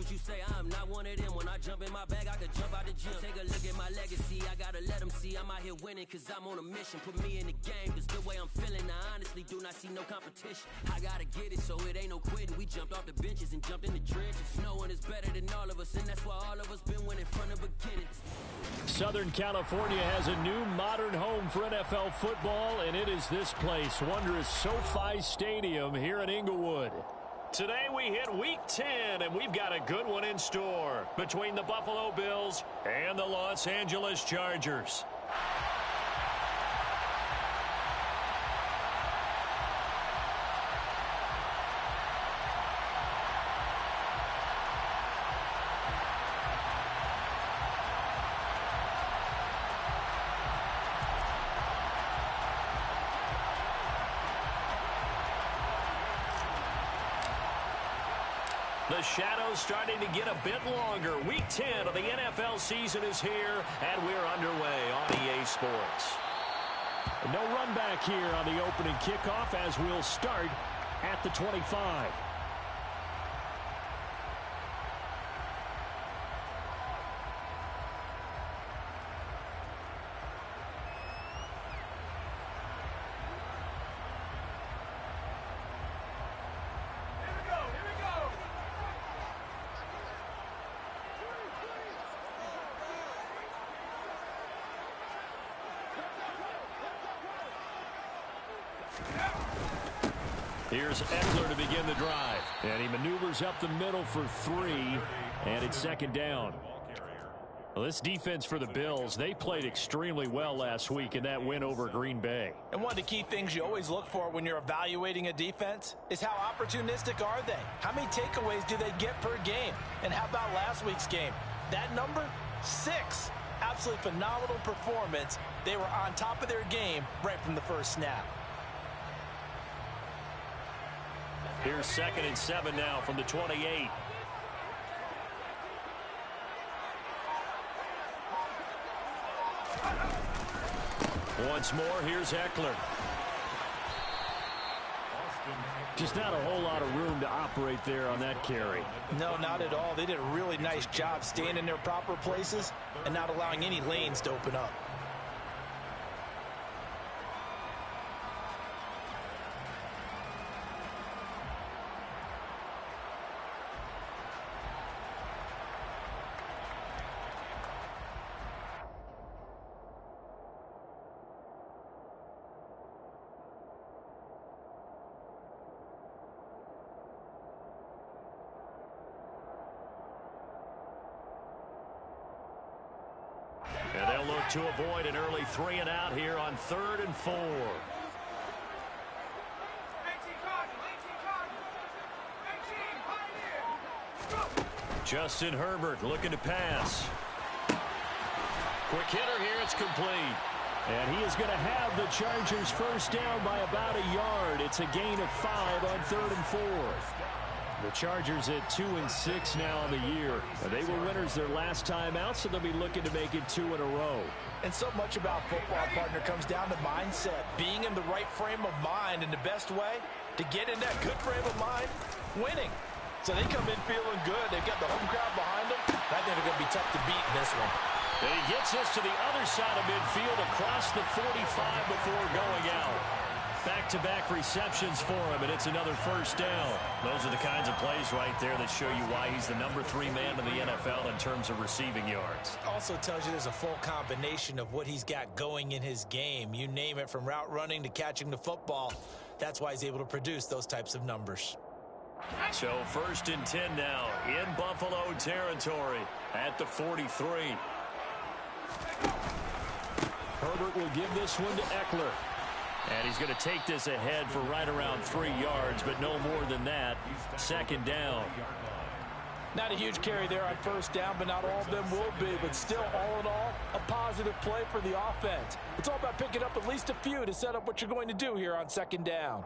what you say, I'm not one of them. When I jump in my bag, I could jump out the gym. Take a look at my legacy, I gotta let them see I'm out here winning, cause I'm on a mission. Put me in the game, cause the way I'm feeling, I honestly do not see no competition. I gotta get it, so it ain't no quitting. We jumped off the benches and jumped in the trenches. No one is better than all of us, and that's why all of us been winning from the beginning. Southern California has a new modern home for NFL football, and it is this place, wondrous SoFi Stadium here in Inglewood. Today we hit Week 10, and we've got a good one in store between the Buffalo Bills and the Los Angeles Chargers. The shadow's starting to get a bit longer. Week 10 of the NFL season is here, and we're underway on EA Sports. No run back here on the opening kickoff as we'll start at the 25. Here's Eckler to begin the drive. And he maneuvers up the middle for 3, and it's second down. Well, this defense for the Bills, they played extremely well last week in that win over Green Bay. And one of the key things you always look for when you're evaluating a defense is how opportunistic are they? How many takeaways do they get per game? And how about last week's game? That number, 6. Absolutely phenomenal performance. They were on top of their game right from the first snap. Here's 2nd and 7 now from the 28. Once more, here's Eckler. Just not a whole lot of room to operate there on that carry. No, not at all. They did a really nice job staying in their proper places and not allowing any lanes to open up. And they'll look to avoid an early 3 and out here on 3rd and 4. Justin Herbert looking to pass. Quick hitter here, it's complete. And he is going to have the Chargers first down by about a yard. It's a gain of 5 on 3rd and 4. The Chargers at 2-6 now on the year. They were winners their last time out, so they'll be looking to make it 2 in a row. And so much about football, partner, comes down to mindset. Being in the right frame of mind, and the best way to get in that good frame of mind, winning. So they come in feeling good. They've got the home crowd behind them. I think they're going to be tough to beat in this one. And he gets us to the other side of midfield across the 45 before going out. Back-to-back receptions for him, and it's another first down. Those are the kinds of plays right there that show you why he's the number 3 man in the NFL in terms of receiving yards. Also tells you there's a full combination of what he's got going in his game. You name it, from route running to catching the football. That's why he's able to produce those types of numbers. So 1st and 10 now in Buffalo territory at the 43. Herbert will give this one to Eckler. And he's going to take this ahead for right around 3 yards, but no more than that. 2nd down. Not a huge carry there on first down, but not all of them will be. But still, all in all, a positive play for the offense. It's all about picking up at least a few to set up what you're going to do here on 2nd down.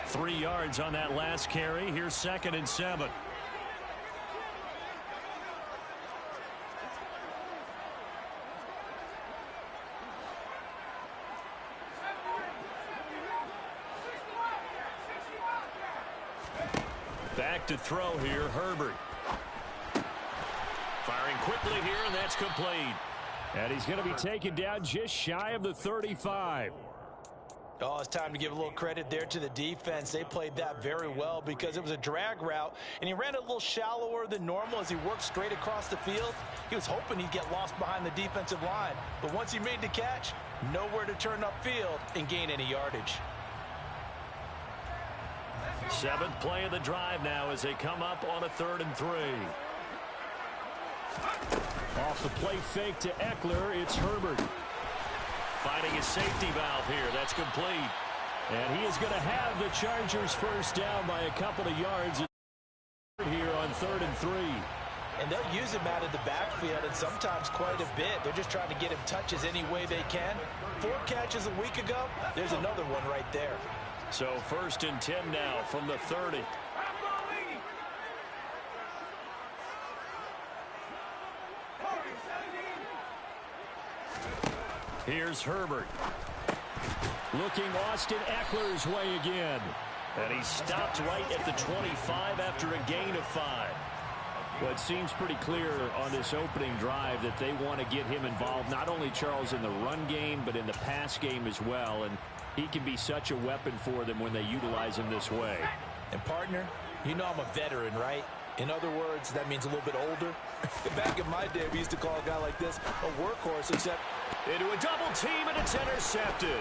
3 yards on that last carry. Here's 2nd and 7. Back to throw here, Herbert. That's complete. And he's going to be taken down just shy of the 35. Oh, it's time to give a little credit there to the defense. They played that very well because it was a drag route, and he ran a little shallower than normal as he worked straight across the field. He was hoping he'd get lost behind the defensive line, but once he made the catch, nowhere to turn upfield and gain any yardage. 7th play of the drive now as they come up on a 3rd and 3. Off the play fake to Eckler, it's Herbert. Finding his safety valve here. That's complete. And he is going to have the Chargers first down by a couple of yards here on 3rd and 3. And they'll use him out of the backfield, and sometimes quite a bit. They're just trying to get him touches any way they can. 4 catches a week ago. There's another one right there. So 1st and 10 now from the 30. Here's Herbert. Looking Austin Eckler's way again. And he stopped right at the 25 after a gain of 5. Well, it seems pretty clear on this opening drive that they want to get him involved, not only, Charles, in the run game, but in the pass game as well. And he can be such a weapon for them when they utilize him this way. And, partner, you know I'm a veteran, right? In other words, that means a little bit older. Back in my day, we used to call a guy like this a workhorse, except into a double team, and it's intercepted.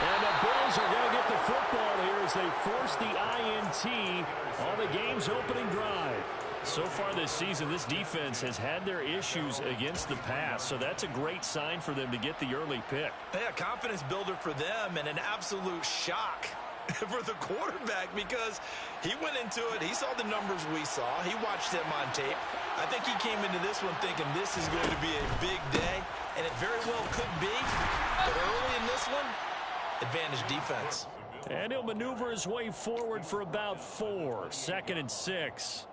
And the Bills are going to get the football here as they force the INT on the game's opening drive. So far this season, this defense has had their issues against the pass, so that's a great sign for them to get the early pick. Yeah, confidence builder for them and an absolute shock for the quarterback because he went into it. He saw the numbers we saw. He watched them on tape. I think he came into this one thinking this is going to be a big day, and it very well could be. But early in this one, advantage defense. And he'll maneuver his way forward for about 4. 2nd and 6.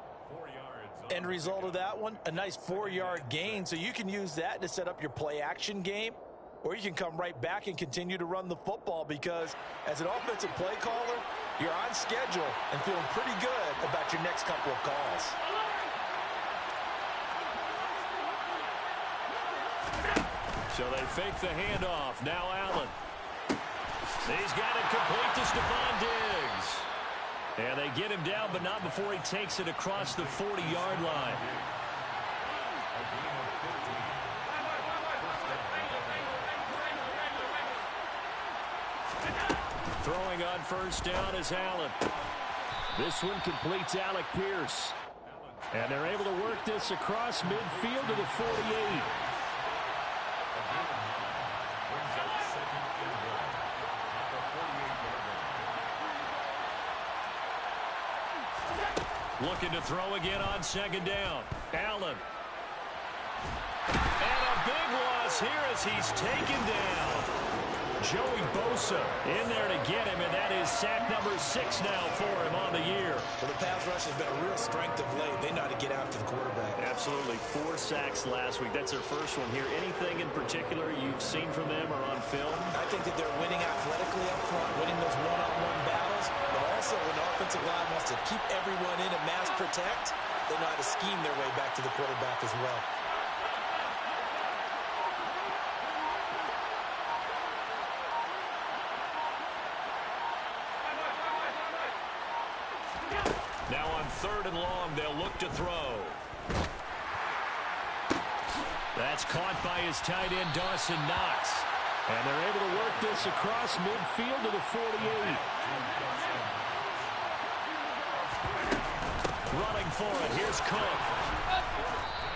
End result of that one, a nice 4-yard gain. So you can use that to set up your play-action game, or you can come right back and continue to run the football because as an offensive play caller, you're on schedule and feeling pretty good about your next couple of calls. So they fake the handoff. Now Allen. He's got it complete to Stephon Diggs. And they get him down, but not before he takes it across the 40-yard line. Throwing on first down is Allen. This one completes Alec Pierce. And they're able to work this across midfield to the 48. Looking to throw again on 2nd down. Allen. And a big loss here as he's taken down. Joey Bosa in there to get him, and that is sack number 6 now for him on the year. Well, the pass rush has been a real strength of late. They know how to get after the quarterback. Absolutely. 4 sacks last week. That's their first one here. Anything in particular you've seen from them or on film? I think that they're winning athletically up front, winning those one-on-one battles, but also when the offensive line wants to keep everyone in and mass protect, they know how to scheme their way back to the quarterback as well. Now on 3rd and long, they'll look to throw. That's caught by his tight end, Dawson Knox. And they're able to work this across midfield to the 48. Running for it, here's Cook.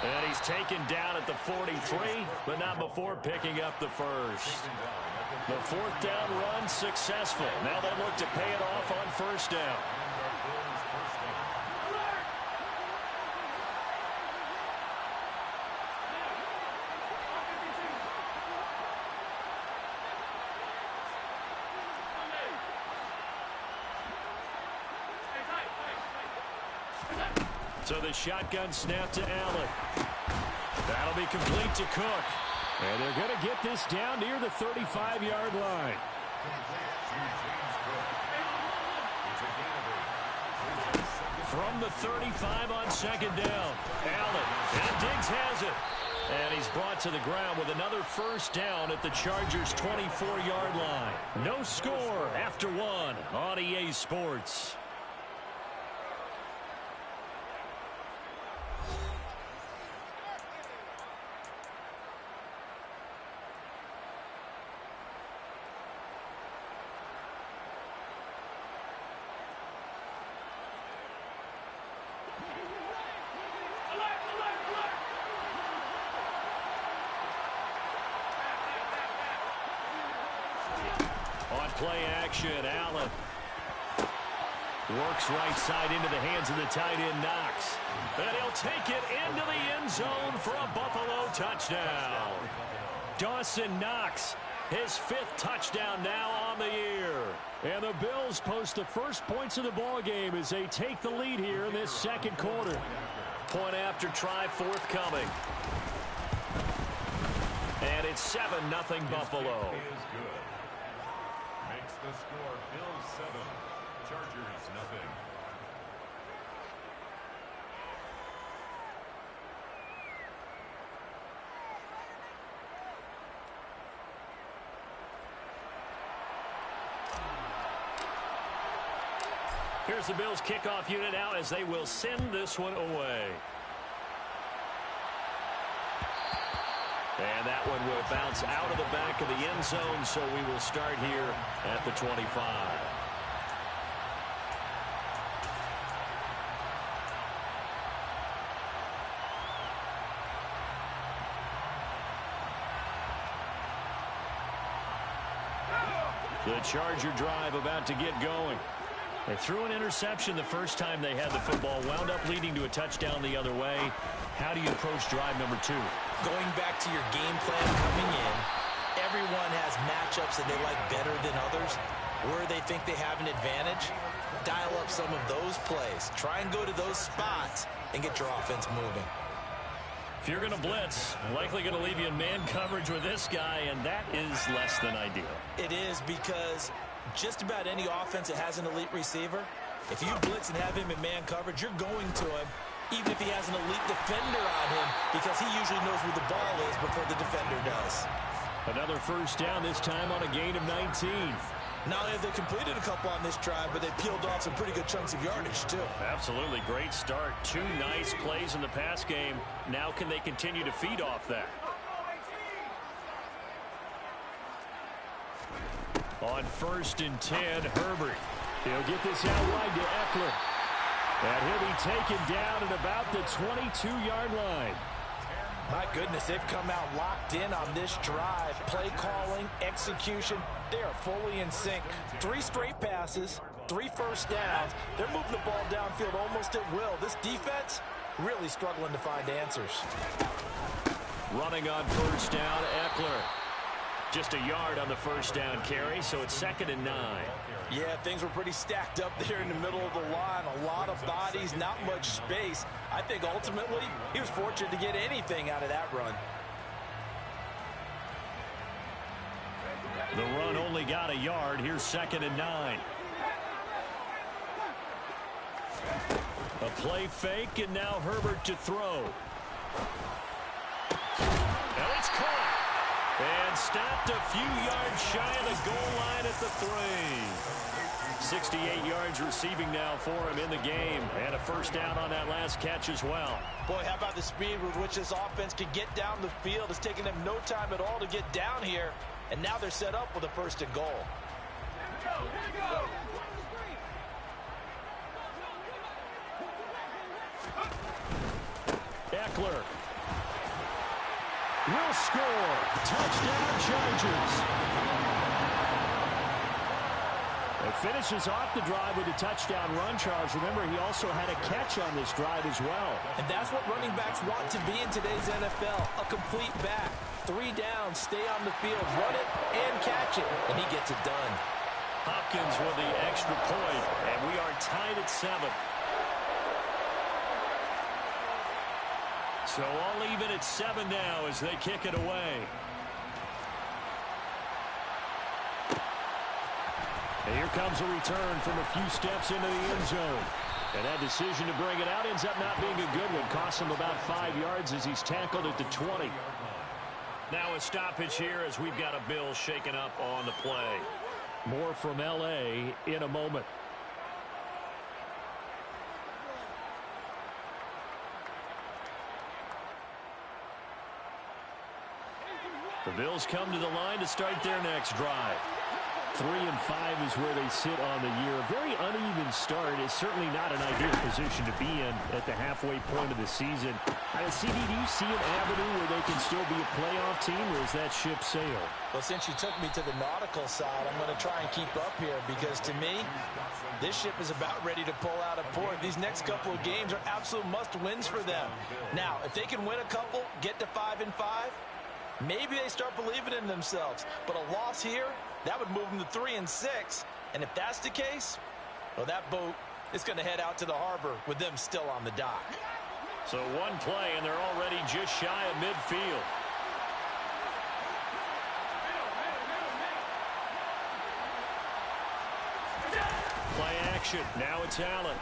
And he's taken down at the 43, but not before picking up the first. The 4th down run successful. Now they look to pay it off on 1st down. So the shotgun snap to Allen. That'll be complete to Cook. And they're going to get this down near the 35-yard line. From the 35 on 2nd down. Allen. And Diggs has it. And he's brought to the ground with another first down at the Chargers' 24-yard line. No score after one on EA Sports. On play action, Allen works right side into the hands of the tight end, Knox. And he'll take it into the end zone for a Buffalo touchdown. Dawson Knox, his 5th touchdown now on the year. And the Bills post the first points of the ball game as they take the lead here in this second quarter. Point after try forthcoming. And it's 7-0 Buffalo. Makes the score Bills 7, Chargers nothing. Here's the Bills kickoff unit out as they will send this one away. And that one will bounce out of the back of the end zone, so we will start here at the 25. The Charger drive about to get going. They threw an interception the first time they had the football, wound up leading to a touchdown the other way. How do you approach drive number 2? Going back to your game plan coming in, everyone has matchups that they like better than others. Where they think they have an advantage, dial up some of those plays. Try and go to those spots and get your offense moving. If you're going to blitz, likely going to leave you in man coverage with this guy, and that is less than ideal. It is, because just about any offense that has an elite receiver, if you blitz and have him in man coverage, you're going to him, even if he has an elite defender on him, because he usually knows where the ball is before the defender does. Another first down, this time on a gain of 19. Not only have they completed a couple on this drive, but they peeled off some pretty good chunks of yardage, too. Absolutely. Great start. 2 nice plays in the pass game. Now can they continue to feed off that? On 1st and 10, Herbert. He'll get this out wide to Eckler. And he'll be taken down at about the 22-yard line. My goodness, they've come out locked in on this drive. Play calling, execution, they are fully in sync. 3 straight passes, 3 first downs. They're moving the ball downfield almost at will. This defense really struggling to find answers. Running on 1st down, Eckler. Just a yard on the first down carry, so it's 2nd and 9. Yeah, things were pretty stacked up there in the middle of the line. A lot of bodies, not much space. I think ultimately he was fortunate to get anything out of that run. The run only got a yard. Here's 2nd and 9. A play fake, and now Herbert to throw. And it's caught. And stopped a few yards shy of the goal line at the 3. 68 yards receiving now for him in the game. And a first down on that last catch as well. Boy, how about the speed with which this offense can get down the field? It's taken them no time at all to get down here. And now they're set up with a 1st and goal. Eckler will score. Touchdown, Chargers. It finishes off the drive with a touchdown run, Charles. Remember, he also had a catch on this drive as well. And that's what running backs want to be in today's NFL, a complete back. 3 down, stay on the field, run it, and catch it. And he gets it done. Hopkins with the extra point, and we are tied at 7. So all even at 7 now as they kick it away. And here comes a return from a few steps into the end zone. And that decision to bring it out ends up not being a good one. Costs him about 5 yards as he's tackled at the 20. Now a stoppage here as we've got a Bill shaken up on the play. More from LA in a moment. The Bills come to the line to start their next drive. 3-5 is where they sit on the year. A very uneven start is certainly not an ideal position to be in at the halfway point of the season. CD, do you see an avenue where they can still be a playoff team, or is that ship sailed? Well, since you took me to the nautical side, I'm going to try and keep up here because to me, this ship is about ready to pull out of port. These next couple of games are absolute must-wins for them. Now, if they can win a couple, get to 5-5, maybe they start believing in themselves. But a loss here, that would move them to 3-6. And if that's the case, well, that boat is going to head out to the harbor with them still on the dock. So one play, and they're already just shy of midfield. Play action. Now it's Allen.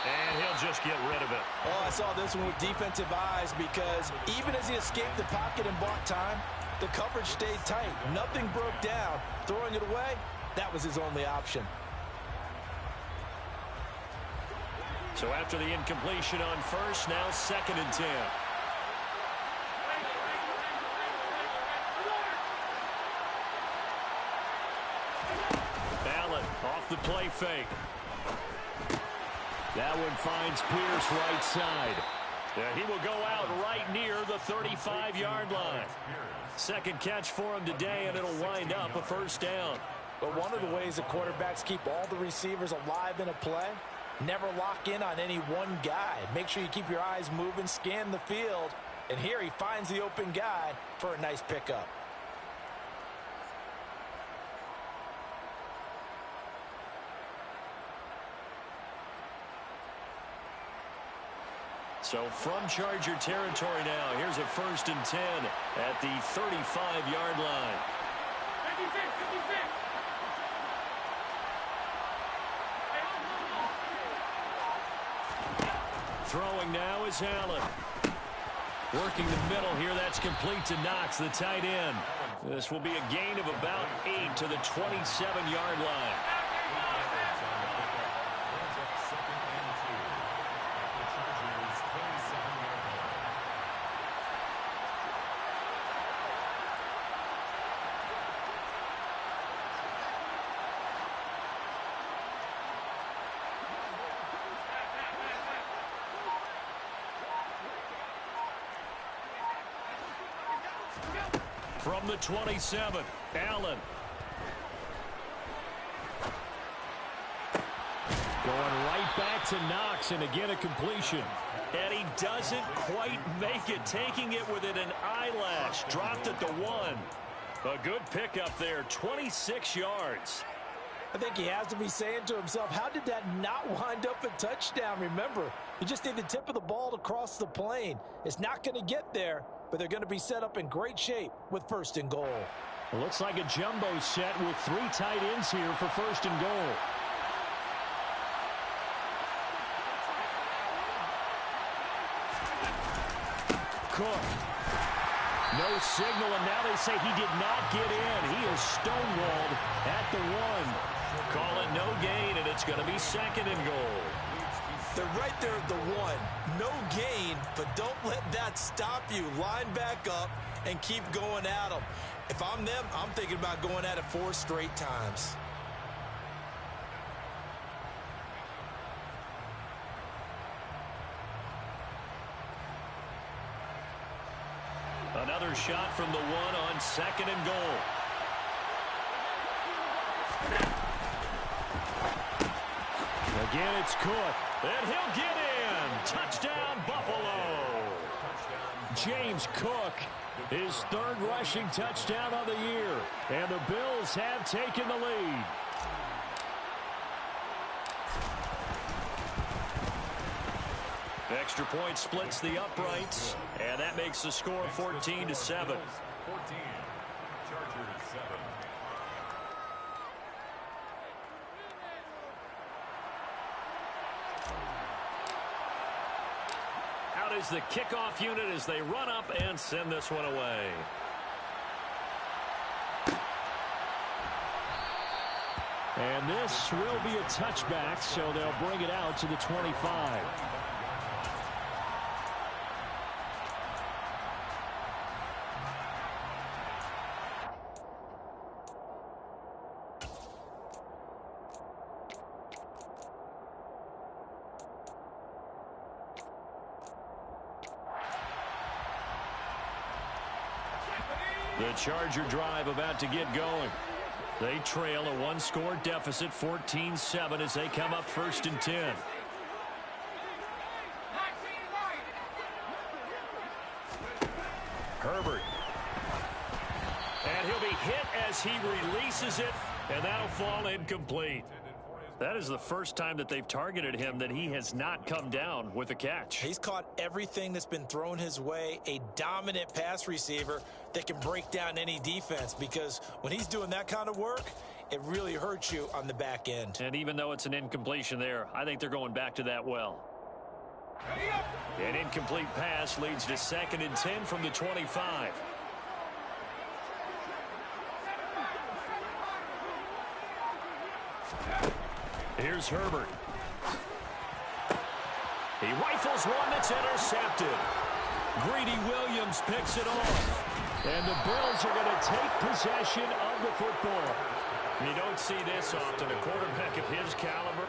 And he'll just get rid of it. Oh, I saw this one with defensive eyes because even as he escaped the pocket and bought time, the coverage stayed tight. Nothing broke down. Throwing it away, that was his only option. So after the incompletion on first, now 2nd and 10. Allen off the play fake. That one finds Pierce right side. He will go out right near the 35-yard line. Second catch for him today, and it'll wind up a first down. But one of the ways the quarterbacks keep all the receivers alive in a play, never lock in on any one guy. Make sure you keep your eyes moving, scan the field. And here he finds the open guy for a nice pickup. So from Charger territory now, here's a 1st and 10 at the 35-yard line. 56. Throwing now is Allen. Working the middle here, that's complete to Knox, the tight end. This will be a gain of about 8 to the 27-yard line. From the 27, Allen. Going right back to Knox, and again a completion. And he doesn't quite make it, taking it within an eyelash. Dropped at the 1. A good pickup there, 26 yards. I think he has to be saying to himself, how did that not wind up a touchdown? Remember, you just need the tip of the ball to cross the plane. It's not going to get there, but they're going to be set up in great shape with 1st and goal. It looks like a jumbo set with 3 tight ends here for 1st and goal. Cook. No signal, and now they say he did not get in. He is stonewalled at the 1. Call it no gain, and it's going to be 2nd and goal. They're right there at the 1. No gain, but don't let that stop you. Line back up and keep going at them. If I'm them, I'm thinking about going at it 4 straight times. Another shot from the 1 on 2nd and goal. Again, it's Cook. And he'll get in. Touchdown, Buffalo. James Cook, his 3rd rushing touchdown of the year. And the Bills have taken the lead. Extra point splits the uprights, and that makes the score 14-7. 14. Chargers 7. is the kickoff unit as they run up and send this one away. And this will be a touchback, so they'll bring it out to the 25. The Charger drive about to get going. They trail a one-score deficit, 14-7, as they come up 1st and 10. Herbert. And he'll be hit as he releases it, and that'll fall incomplete. That is the first time that they've targeted him that he has not come down with a catch. He's caught everything that's been thrown his way, a dominant pass receiver that can break down any defense, because when he's doing that kind of work, it really hurts you on the back end. And even though it's an incompletion there, I think they're going back to that well. An incomplete pass leads to 2nd and 10 from the 25. Here's Herbert. He rifles one that's intercepted. Greedy Williams picks it off. And the Bills are going to take possession of the football. You don't see this often, a quarterback of his caliber.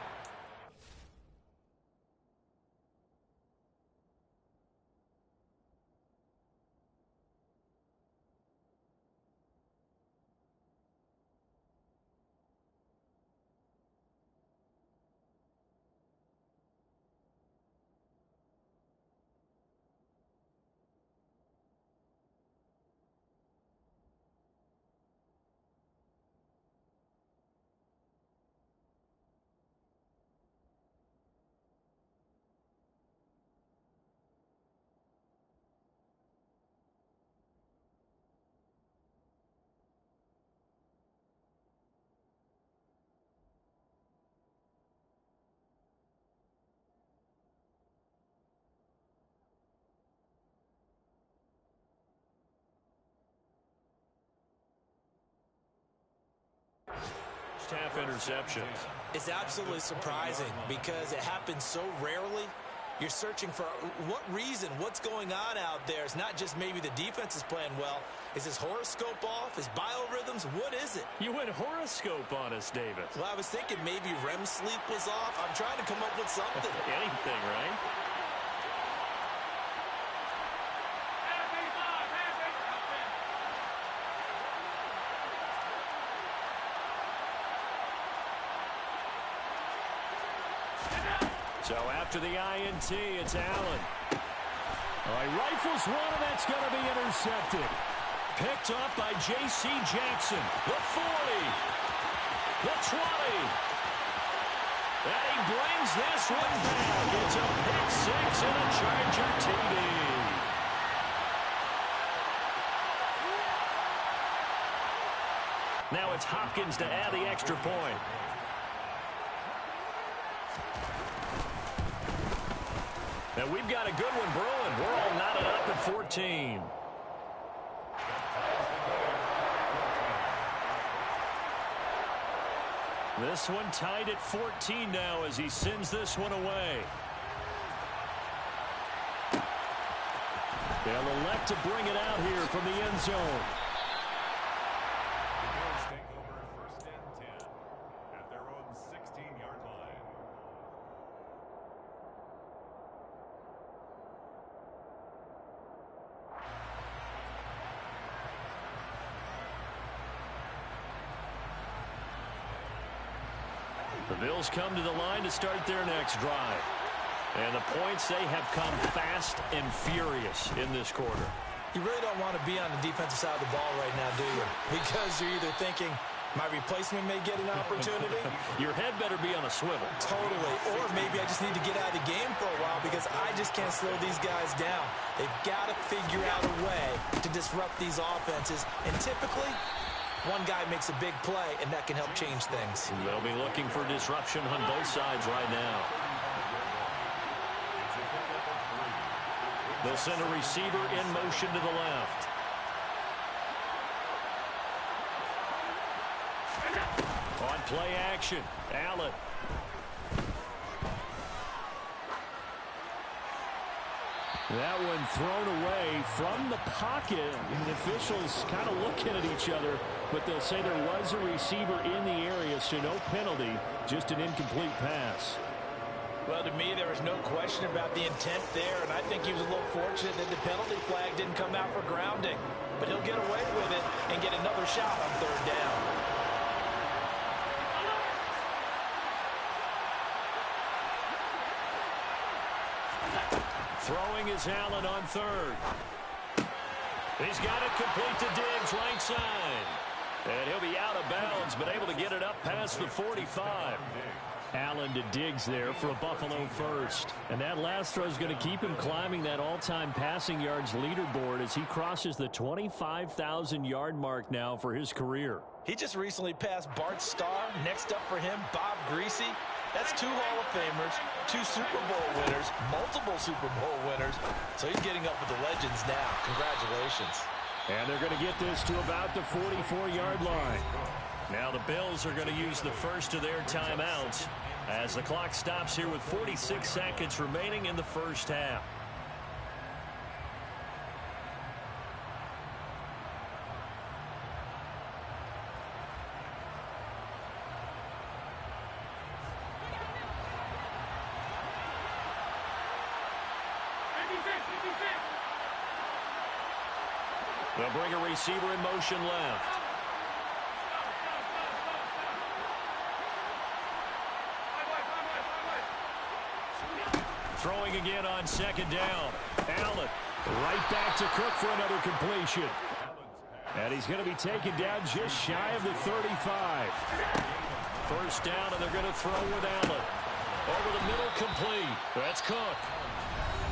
Half interceptions. It's absolutely surprising because it happens so rarely. You're searching for what reason, what's going on out there. It's not just maybe the defense is playing well. Is his horoscope off? His biorhythms? What is it? You went horoscope on us, David. Well, I was thinking maybe REM sleep was off. I'm trying to come up with something. Anything, right? So after the INT, it's Allen. All right, rifles one, and that's going to be intercepted. Picked up by J.C. Jackson. The 40. The 20. And he brings this one back. It's a pick six and a Charger TD. Now it's Hopkins to add the extra point. And we've got a good one brewing. We're all knotted up at 14. This one tied at 14 now as he sends this one away. They'll elect to bring it out here from the end zone. The Bills come to the line to start their next drive. And the points, they have come fast and furious in this quarter. You really don't want to be on the defensive side of the ball right now, do you? Because you're either thinking, my replacement may get an opportunity. Your head better be on a swivel. Totally. Or maybe I just need to get out of the game for a while because I just can't slow these guys down. They've got to figure out a way to disrupt these offenses. And typically, one guy makes a big play, and that can help change things. They'll be looking for disruption on both sides right now. They'll send a receiver in motion to the left. On play action, Allen. That one thrown away from the pocket. The officials kind of looking at each other, but they'll say there was a receiver in the area, so no penalty, just an incomplete pass. Well, to me, there was no question about the intent there, and I think he was a little fortunate that the penalty flag didn't come out for grounding. But he'll get away with it and get another shot on third down. Throwing is Allen on third. He's got it complete to Diggs, right side. And he'll be out of bounds, but able to get it up past the 45. Allen to Diggs there for a Buffalo first. And that last throw is going to keep him climbing that all-time passing yards leaderboard as he crosses the 25,000-yard mark now for his career. He just recently passed Bart Starr. Next up for him, Bob Greasy. That's 2 Hall of Famers, 2 Super Bowl winners, multiple Super Bowl winners. So he's getting up with the legends now. Congratulations. And they're going to get this to about the 44-yard line. Now the Bills are going to use the first of their timeouts as the clock stops here with 46 seconds remaining in the first half. They'll bring a receiver in motion left. Throwing again on second down. Allen right back to Cook for another completion. And he's going to be taken down just shy of the 35. First down, and they're going to throw with Allen. Over the middle, complete. That's Cook.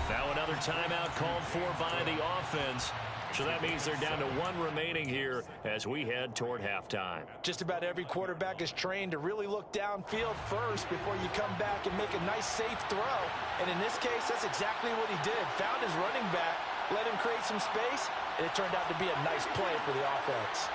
Now another timeout called for by the offense. So that means they're down to 1 remaining here as we head toward halftime. Just about every quarterback is trained to really look downfield first before you come back and make a nice, safe throw. And in this case, that's exactly what he did. Found his running back, let him create some space, and it turned out to be a nice play for the offense.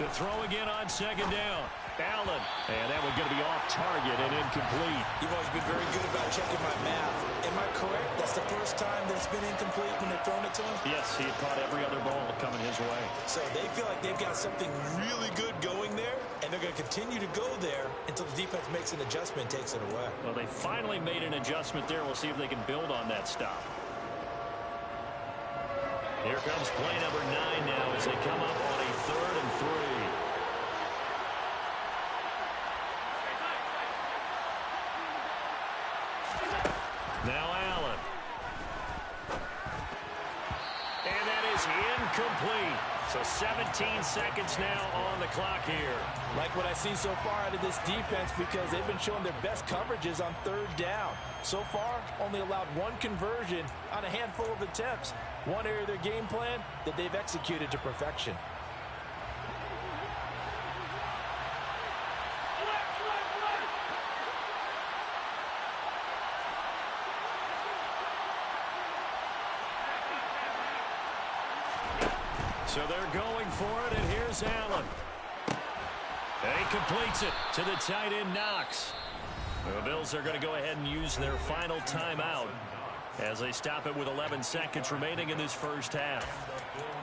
To throw again on second down. Allen. And that one's going to be off target and incomplete. You've always been very good about checking my math. Am I correct? That's the first time that it's been incomplete when they've thrown it to him? Yes, he had caught every other ball coming his way. So they feel like they've got something really good going there, and they're going to continue to go there until the defense makes an adjustment and takes it away. Well, they finally made an adjustment there. We'll see if they can build on that stop. Here comes play number 9 now as they come up on a 3rd and 3. Now Allen. And that is incomplete. So 17 seconds now on the clock here. Like what I see so far out of this defense because they've been showing their best coverages on 3rd down. So far, only allowed 1 conversion on a handful of attempts. One area of their game plan that they've executed to perfection. So they're going for it, and here's Allen. And he completes it to the tight end, Knox. The Bills are going to go ahead and use their final timeout as they stop it with 11 seconds remaining in this first half.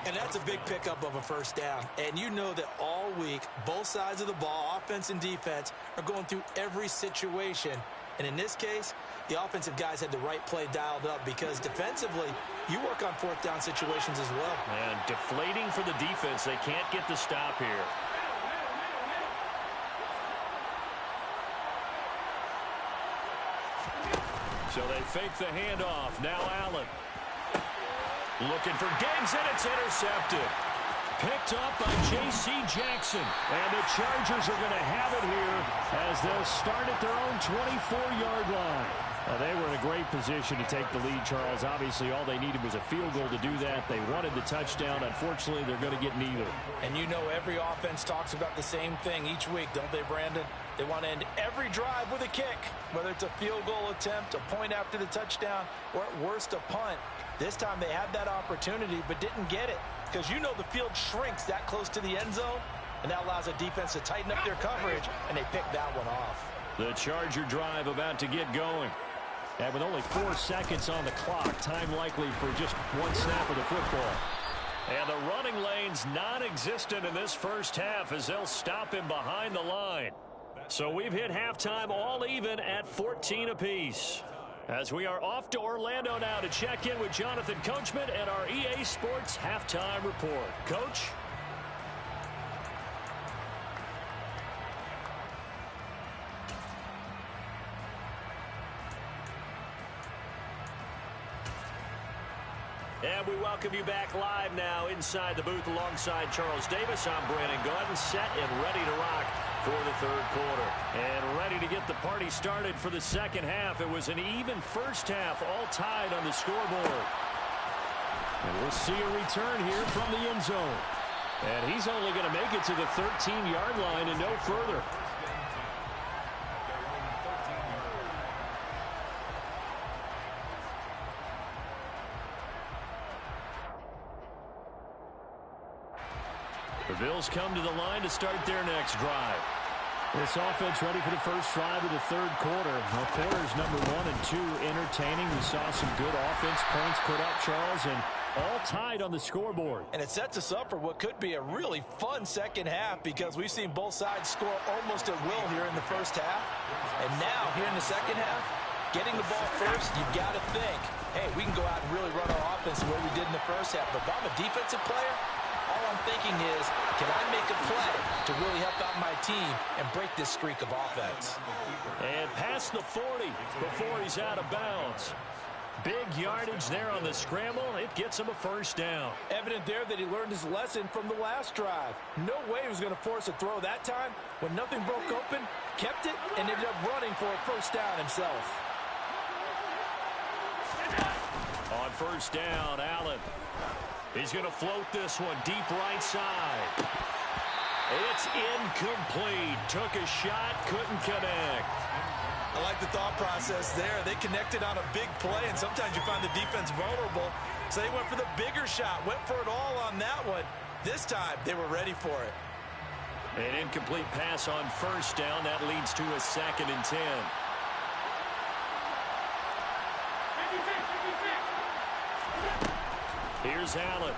And that's a big pickup of a first down. And you know that all week, both sides of the ball, offense and defense, are going through every situation. And in this case, the offensive guys had the right play dialed up because defensively, you work on 4th down situations as well. And deflating for the defense. They can't get the stop here. So they fake the handoff. Now Allen. Looking for Diggs, and it's intercepted. Picked up by J.C. Jackson. And the Chargers are going to have it here as they'll start at their own 24-yard line. They were in a great position to take the lead, Charles. Obviously, all they needed was a field goal to do that. They wanted the touchdown. Unfortunately, they're going to get neither. And you know every offense talks about the same thing each week, don't they, Brandon? They want to end every drive with a kick, whether it's a field goal attempt, a point after the touchdown, or at worst, a punt. This time they had that opportunity but didn't get it because you know the field shrinks that close to the end zone, and that allows a defense to tighten up their coverage, and they pick that one off. The Charger drive about to get going. And with only 4 seconds on the clock, time likely for just one snap of the football. And the running lane's non-existent in this first half as they'll stop him behind the line. So we've hit halftime all even at 14 apiece. As we are off to Orlando now to check in with Jonathan Coachman and our EA Sports Halftime Report. Coach? And we welcome you back live now inside the booth alongside Charles Davis. I'm Brandon Gaudin, set and ready to rock for the third quarter. And ready to get the party started for the second half. It was an even first half, all tied on the scoreboard. And we'll see a return here from the end zone. And he's only going to make it to the 13-yard line and no further. The Bills come to the line to start their next drive. This offense ready for the first drive of the third quarter. Well, quarters number 1 and 2 entertaining. We saw some good offense points put up, Charles, and all tied on the scoreboard. And it sets us up for what could be a really fun second half because we've seen both sides score almost at will here in the first half. And now, here in the second half, getting the ball first, you've got to think, hey, we can go out and really run our offense the way we did in the first half. But if I'm a defensive player, all I'm thinking is, can I make a play to really help out my team and break this streak of offense? And past the 40 before he's out of bounds. Big yardage there on the scramble. It gets him a first down. Evident there that he learned his lesson from the last drive. No way he was going to force a throw that time. When nothing broke open, kept it, and ended up running for a first down himself. On first down, Allen. He's going to float this one deep right side. It's incomplete. Took a shot, couldn't connect. I like the thought process there. They connected on a big play, and sometimes you find the defense vulnerable. So they went for the bigger shot, went for it all on that one. This time, they were ready for it. An incomplete pass on first down. That leads to a 2nd and 10. Here's Allen.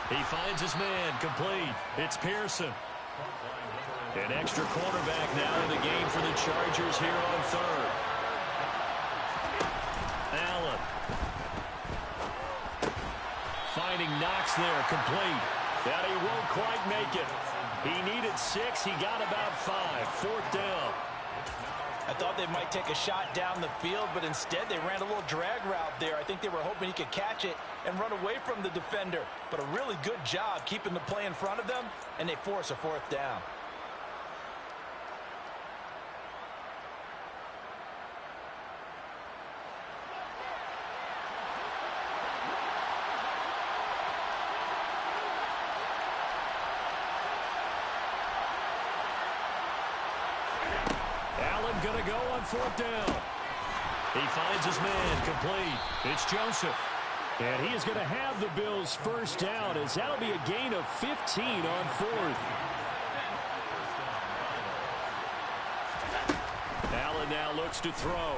He finds his man, complete. It's Pearson. An extra cornerback now in the game for the Chargers here on third. Allen. Finding Knox there, complete. And he won't quite make it. He needed 6. He got about 5. 4th down. I thought they might take a shot down the field, but instead they ran a little drag route there. I think they were hoping he could catch it and run away from the defender. But a really good job keeping the play in front of them, and they force a 4th down. Going to go on 4th down. He finds his man, complete. It's Joseph. And he is going to have the Bills' first down as that'll be a gain of 15 on 4th. Allen now looks to throw.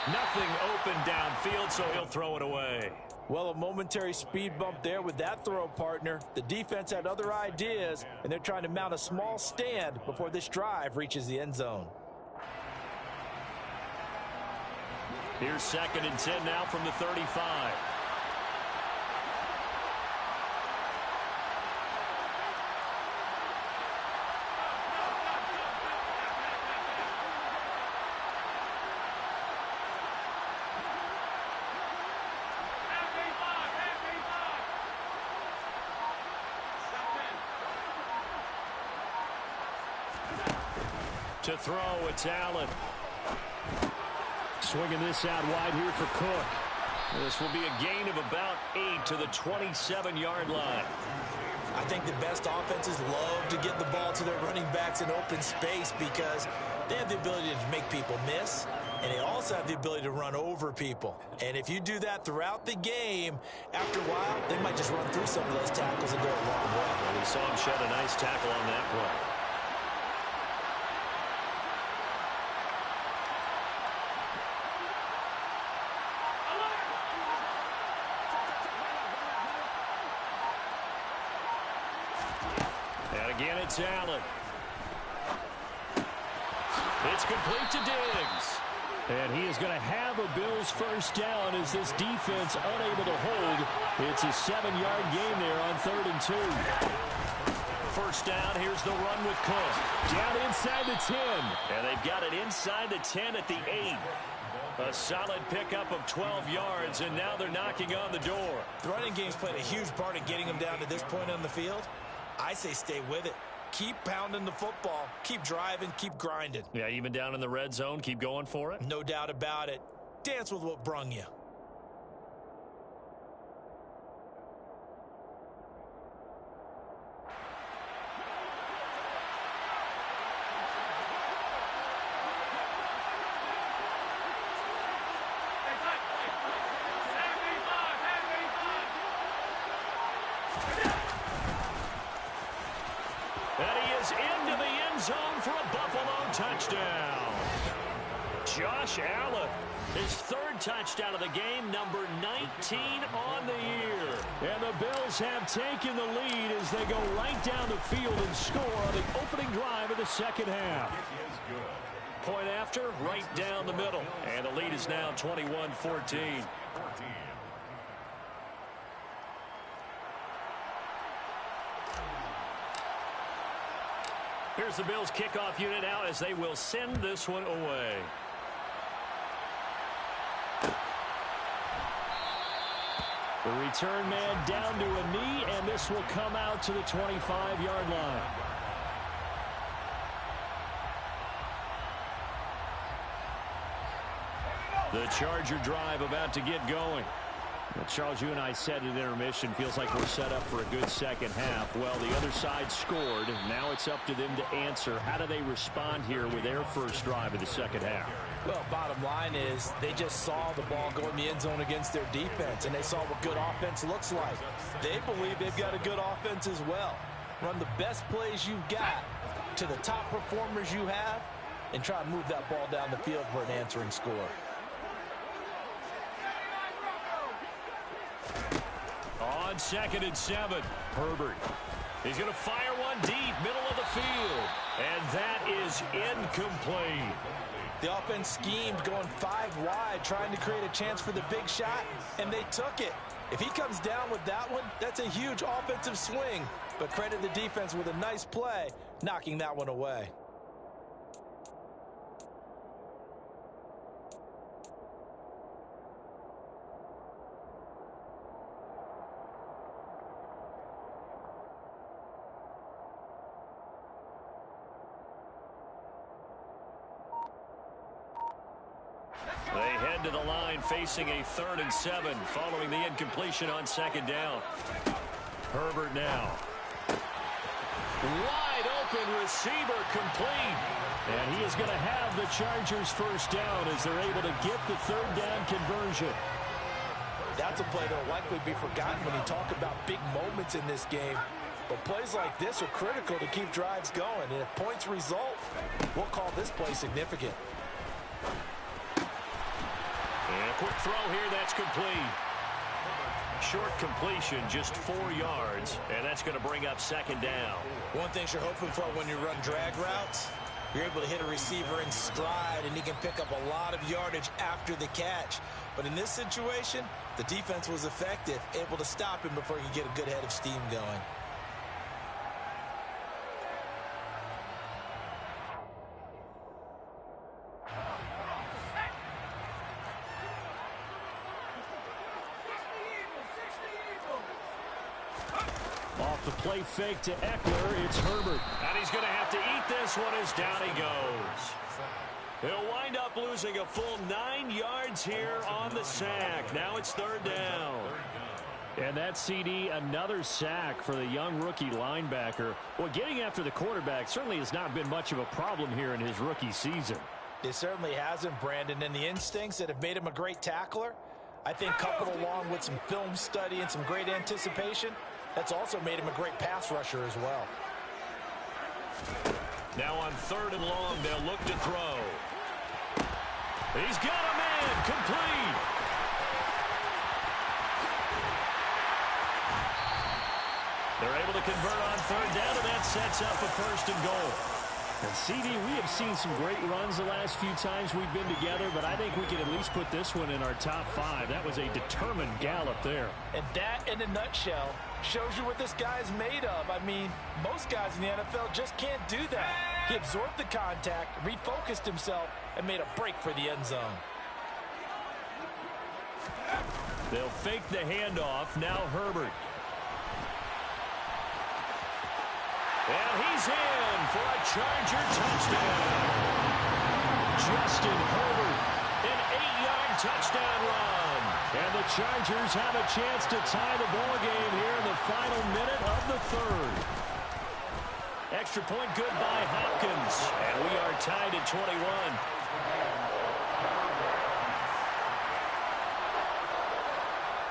Nothing open downfield, so he'll throw it away. Well, a momentary speed bump there with that throw, partner. The defense had other ideas, and they're trying to mount a small stand before this drive reaches the end zone. Here's 2nd and 10 now from the 35. To throw, it's Allen. Swinging this out wide here for Cook. This will be a gain of about 8 to the 27-yard line. I think the best offenses love to get the ball to their running backs in open space because they have the ability to make people miss, and they also have the ability to run over people. And if you do that throughout the game, after a while, they might just run through some of those tackles and go a long way. Well, we saw him shed a nice tackle on that play. Again, it's Allen. It's complete to Diggs. And he is going to have a Bills first down as this defense unable to hold. It's a 7-yard gain there on 3rd and 2. First down, here's the run with Cook. Down inside the 10. And they've got it inside the 10 at the 8. A solid pickup of 12 yards, and now they're knocking on the door. The running game's played a huge part in getting them down to this point on the field. I say stay with it. Keep pounding the football. Keep driving. Keep grinding. Yeah, even down in the red zone, keep going for it. No doubt about it. Dance with what brung you. Into the end zone for a Buffalo touchdown. Josh Allen, his 3rd touchdown of the game, number 19 on the year. And the Bills have taken the lead as they go right down the field and score on the opening drive of the second half. Point after, right down the middle. And the lead is now 21-14. Here's the Bills kickoff unit out as they will send this one away. The return man down to a knee, and this will come out to the 25-yard line. The Charger drive about to get going. Well, Charles, you and I said at intermission, feels like we're set up for a good second half. Well, the other side scored. Now it's up to them to answer. How do they respond here with their first drive of the second half? Well, bottom line is they just saw the ball go in the end zone against their defense, and they saw what good offense looks like. They believe they've got a good offense as well. Run the best plays you've got to the top performers you have and try to move that ball down the field for an answering score. On 2nd and 7, Herbert. He's going to fire one deep, middle of the field. And that is incomplete. The offense schemed going 5 wide, trying to create a chance for the big shot, and they took it. If he comes down with that one, that's a huge offensive swing. But credit the defense with a nice play, knocking that one away. They head to the line facing a 3rd and 7 following the incompletion on 2nd down. Herbert now. Wide open receiver complete. And he is going to have the Chargers first down as they're able to get the 3rd down conversion. That's a play that will likely be forgotten when you talk about big moments in this game. But plays like this are critical to keep drives going. And if points result, we'll call this play significant. And a quick throw here, that's complete. Short completion, just 4 yards, and that's going to bring up 2nd down. One thing you're hoping for when you run drag routes, you're able to hit a receiver in stride, and he can pick up a lot of yardage after the catch. But in this situation, the defense was effective, able to stop him before he could get a good head of steam going. Off the play fake to Eckler, it's Herbert. And he's going to have to eat this one as down he goes. He'll wind up losing a full 9 yards here on the sack. Now it's third down. And that CD, another sack for the young rookie linebacker. Well, getting after the quarterback certainly has not been much of a problem here in his rookie season. It certainly hasn't, Brandon, and the instincts that have made him a great tackler, I think coupled along with some film study and some great anticipation, that's also made him a great pass rusher as well. Now on third and long, they'll look to throw. He's got a man, complete. They're able to convert on third down, and that sets up a first and goal. And CD, we have seen some great runs the last few times we've been together, but I think we can at least put this one in our top 5. That was a determined gallop there. And that, in a nutshell, shows you what this guy's made of. I mean, most guys in the NFL just can't do that. He absorbed the contact, refocused himself, and made a break for the end zone. They'll fake the handoff. Now Herbert. And he's in for a Charger touchdown. Justin Herbert, an 8-yard touchdown run. And the Chargers have a chance to tie the ball game here in the final minute of the third. Extra point good by Hopkins. And we are tied at 21.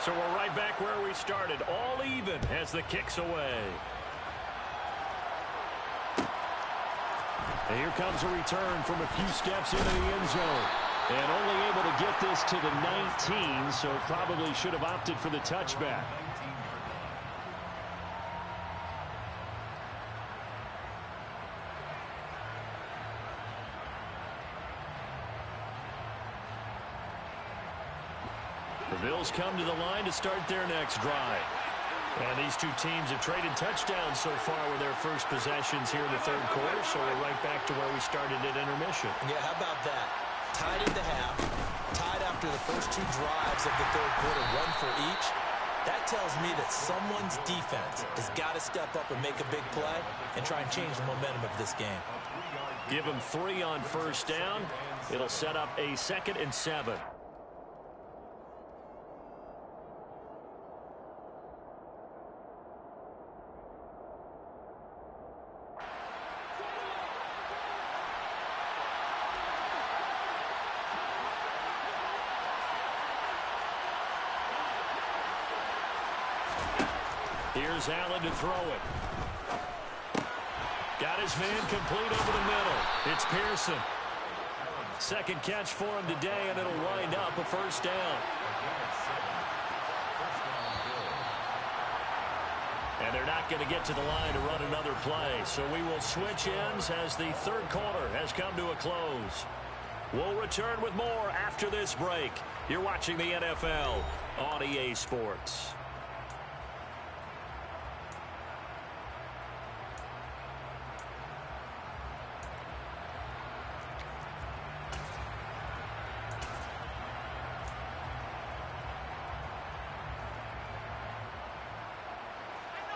So we're right back where we started, all even as the kick's away. And here comes a return from a few steps into the end zone. And only able to get this to the 19, so probably should have opted for the touchback. The Bills come to the line to start their next drive. And these two teams have traded touchdowns so far with their first possessions here in the third quarter, so we're right back to where we started at intermission. Yeah, how about that? Tied at the half, tied after the first 2 drives of the third quarter, 1 for each. That tells me that someone's defense has got to step up and make a big play and try and change the momentum of this game. Give them 3 on first down. It'll set up a 2nd and 7. Here's Allen to throw it. Got his man complete over the middle. It's Pearson. Second catch for him today, and it'll wind up a first down. And they're not going to get to the line to run another play, so we will switch ends as the third quarter has come to a close. We'll return with more after this break. You're watching the NFL on EA Sports.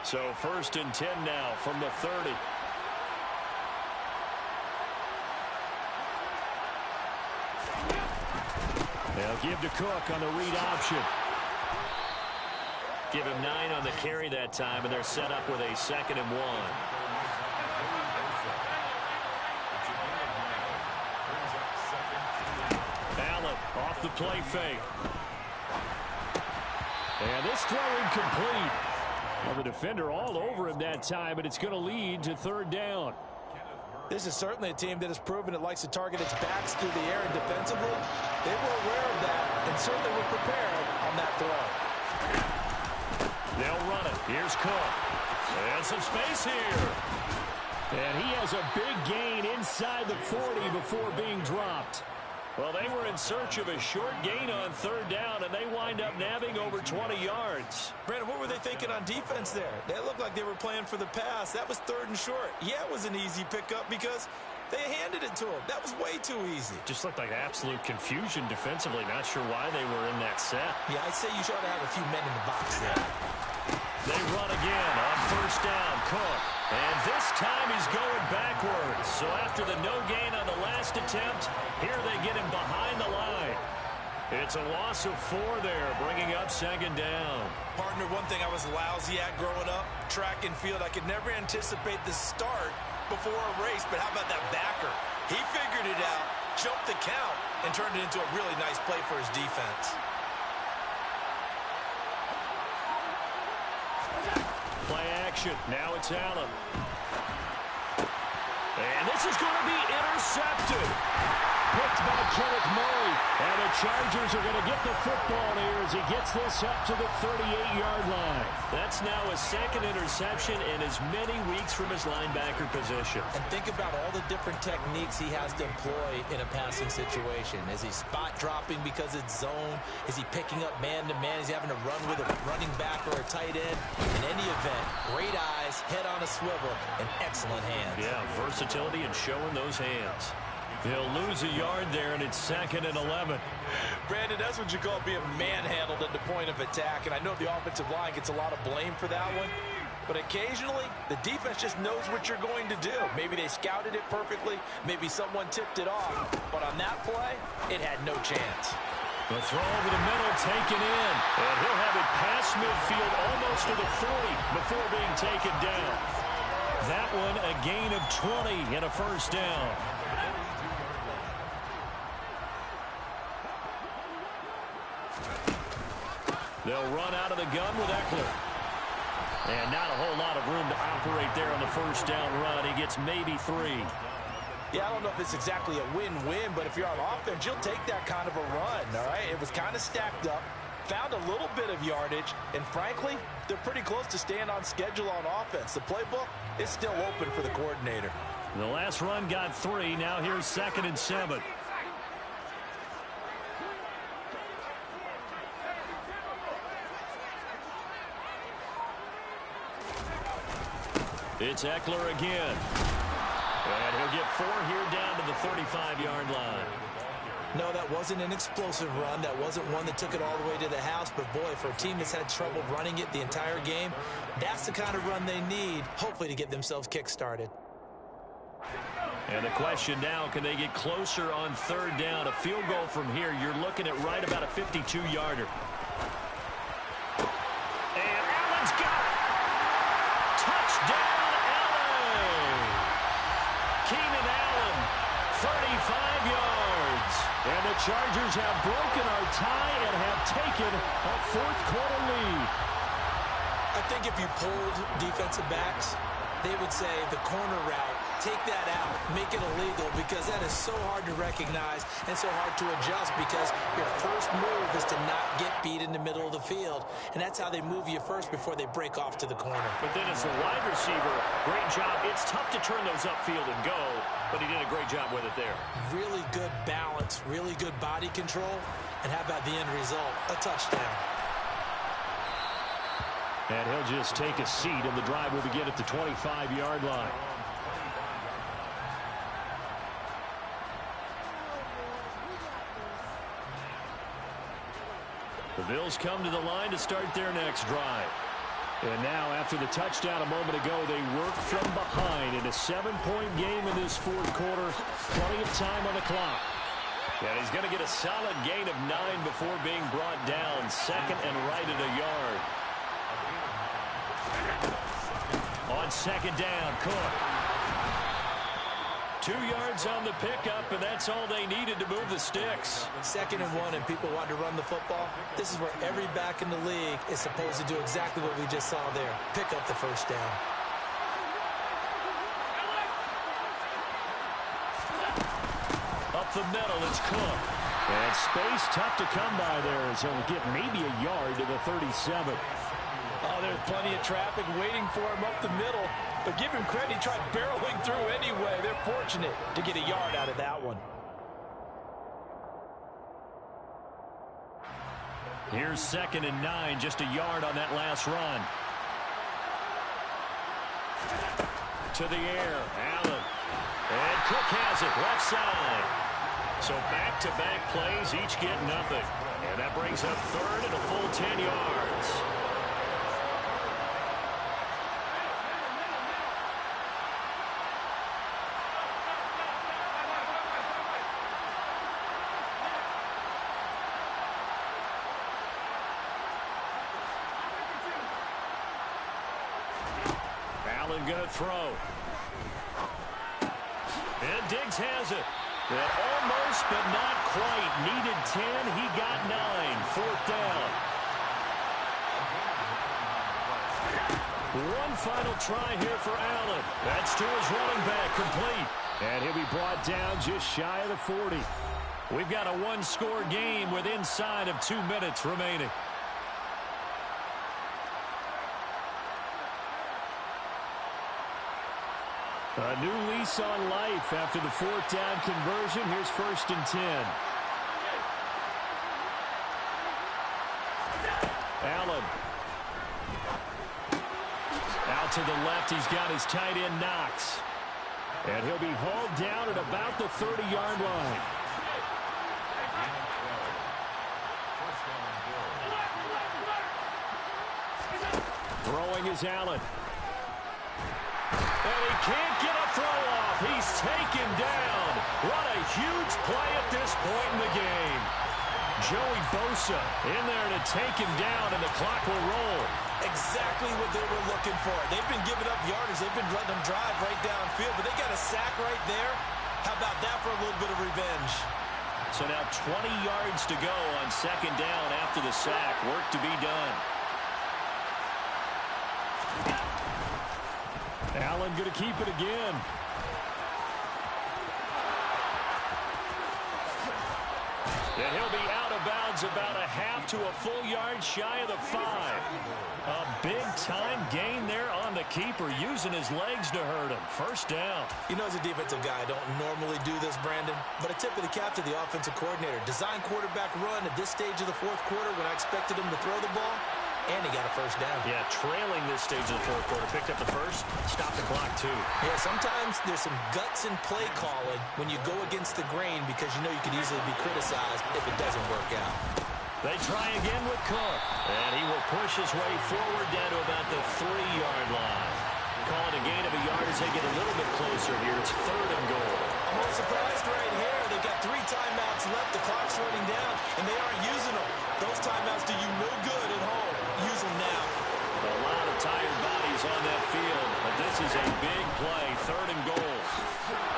So 1st and 10 now from the 30. They'll give to Cook on the read option. Give him 9 on the carry that time, and they're set up with a 2nd and 1. Allen off the play fake. And this throw incomplete. Well, the defender all over him that time, but it's going to lead to third down. This is certainly a team that has proven it likes to target its backs through the air and defensively. They were aware of that and certainly were prepared on that throw. They'll run it. Here's Cook. And some space here. And he has a big gain inside the 40 before being dropped. Well, they were in search of a short gain on third down, and they wind up nabbing over 20 yards. Brandon, what were they thinking on defense there? They looked like they were playing for the pass. That was 3rd and short. Yeah, it was an easy pickup because they handed it to him. That was way too easy. Just looked like absolute confusion defensively. Not sure why they were in that set. Yeah, I'd say you should have a few men in the box there. They run again on first down. Cook. And this time he's going backwards. So after the no gain on the last attempt, here they get him behind the line. It's a loss of 4 there, bringing up second down. Partner, one thing I was lousy at growing up, track and field, I could never anticipate the start before a race, but how about that backer? He figured it out, jumped the count, and turned it into a really nice play for his defense. Play action. Now it's Allen. And this is going to be intercepted. Picked by Kenneth Murray. And the Chargers are going to get the football here as he gets this up to the 38-yard line. That's now a second interception in as many weeks from his linebacker position. And think about all the different techniques he has to employ in a passing situation. Is he spot dropping because it's zone? Is he picking up man-to-man? Is he having to run with a running back or a tight end? In any event, great eyes, head on a swivel, and excellent hands. Yeah, versatility and showing those hands. He'll lose a yard there, and it's 2nd and 11. Brandon, that's what you call being manhandled at the point of attack, and I know the offensive line gets a lot of blame for that one, but occasionally the defense just knows what you're going to do. Maybe they scouted it perfectly, maybe someone tipped it off, but on that play, it had no chance. The throw over the middle taken in, and he'll have it past midfield almost to the 40 before being taken down. That one a gain of 20 and a first down. They'll run out of the gun with Eckler. And not a whole lot of room to operate there on the first down run. He gets maybe 3. Yeah, I don't know if it's exactly a win-win, but if you're on offense, you'll take that kind of a run, all right? It was kind of stacked up, found a little bit of yardage, and frankly, they're pretty close to staying on schedule on offense. The playbook is still open for the coordinator. The last run got 3. Now here's 2nd and 7. It's Eckler again. And he'll get 4 here down to the 35-yard line. No, that wasn't an explosive run. That wasn't one that took it all the way to the house. But, boy, for a team that's had trouble running it the entire game, that's the kind of run they need, hopefully, to get themselves kick-started. And the question now, can they get closer on 3rd down? A field goal from here, you're looking at right about a 52-yarder. And Allen's got it. Touchdown, Allen. Keenan Allen, 35 yards. And the Chargers have broken our tie and have taken a 4th-quarter lead. I think if you pulled defensive backs, they would say the corner route, take that out, make it illegal, because that is so hard to recognize and so hard to adjust, because your first move is to not get beat in the middle of the field. And that's how they move you first before they break off to the corner. But then as the wide receiver, great job. It's tough to turn those upfield and go, but he did a great job with it there. Really good balance, really good body control. And how about the end result? A touchdown. And he'll just take a seat, and the drive will begin at the 25-yard line. The Bills come to the line to start their next drive. And now, after the touchdown a moment ago, they work from behind in a 7-point game in this 4th quarter. Plenty of time on the clock. And he's going to get a solid gain of 9 before being brought down. 2nd and right at a yard. On 2nd down, Cook. 2 yards on the pickup, and that's all they needed to move the sticks. 2nd and 1, and people want to run the football. This is where every back in the league is supposed to do exactly what we just saw there. Pick up the first down. Up the middle, it's Cook. And space tough to come by there, as he'll get maybe a yard to the 37. Oh, there's plenty of traffic waiting for him up the middle. But give him credit, he tried barreling through anyway. They're fortunate to get a yard out of that one. Here's 2nd and 9, just a yard on that last run. To the air, Allen. And Cook has it, left side. So back-to-back plays, each get nothing. And that brings up 3rd and a full 10 yards. Allen going to throw. And Diggs has it. And almost, but not quite. Needed 10. He got 9. Fourth down. One final try here for Allen. That's to his running back, complete. And he'll be brought down just shy of the 40. We've got a one-score game with inside of 2 minutes remaining. A new lease on life after the fourth down conversion. Here's 1st and 10. Allen. Out to the left, he's got his tight end Knox. And he'll be hauled down at about the 30-yard line. Throwing is Allen. And he can't get a throw off. He's taken down. What a huge play at this point in the game. Joey Bosa in there to take him down, and the clock will roll. Exactly what they were looking for. They've been giving up yardage. They've been letting them drive right downfield, but they got a sack right there. How about that for a little bit of revenge? So now 20 yards to go on 2nd down after the sack. Work to be done. Allen going to keep it again. And he'll be out of bounds about a half to a full yard shy of the 5. A big-time gain there on the keeper, using his legs to hurt him. 1st down. You know, as a defensive guy, I don't normally do this, Brandon, but a tip of the cap to the offensive coordinator. Design quarterback run at this stage of the 4th quarter when I expected him to throw the ball. And he got a 1st down. Yeah, trailing this stage of the 4th quarter. Picked up the 1st, stopped the clock, too. Yeah, sometimes there's some guts in play calling when you go against the grain because you know you could easily be criticized if it doesn't work out. They try again with Cook. And he will push his way forward down to about the 3-yard line. Call it a gain of a yard as they get a little bit closer here. It's 3rd and goal. I'm all surprised right here. They've got 3 timeouts left. The clock's running down, and they aren't using them. Those timeouts do you no good at home. Use them now. A lot of tired bodies on that field, but this is a big play. 3rd and goal.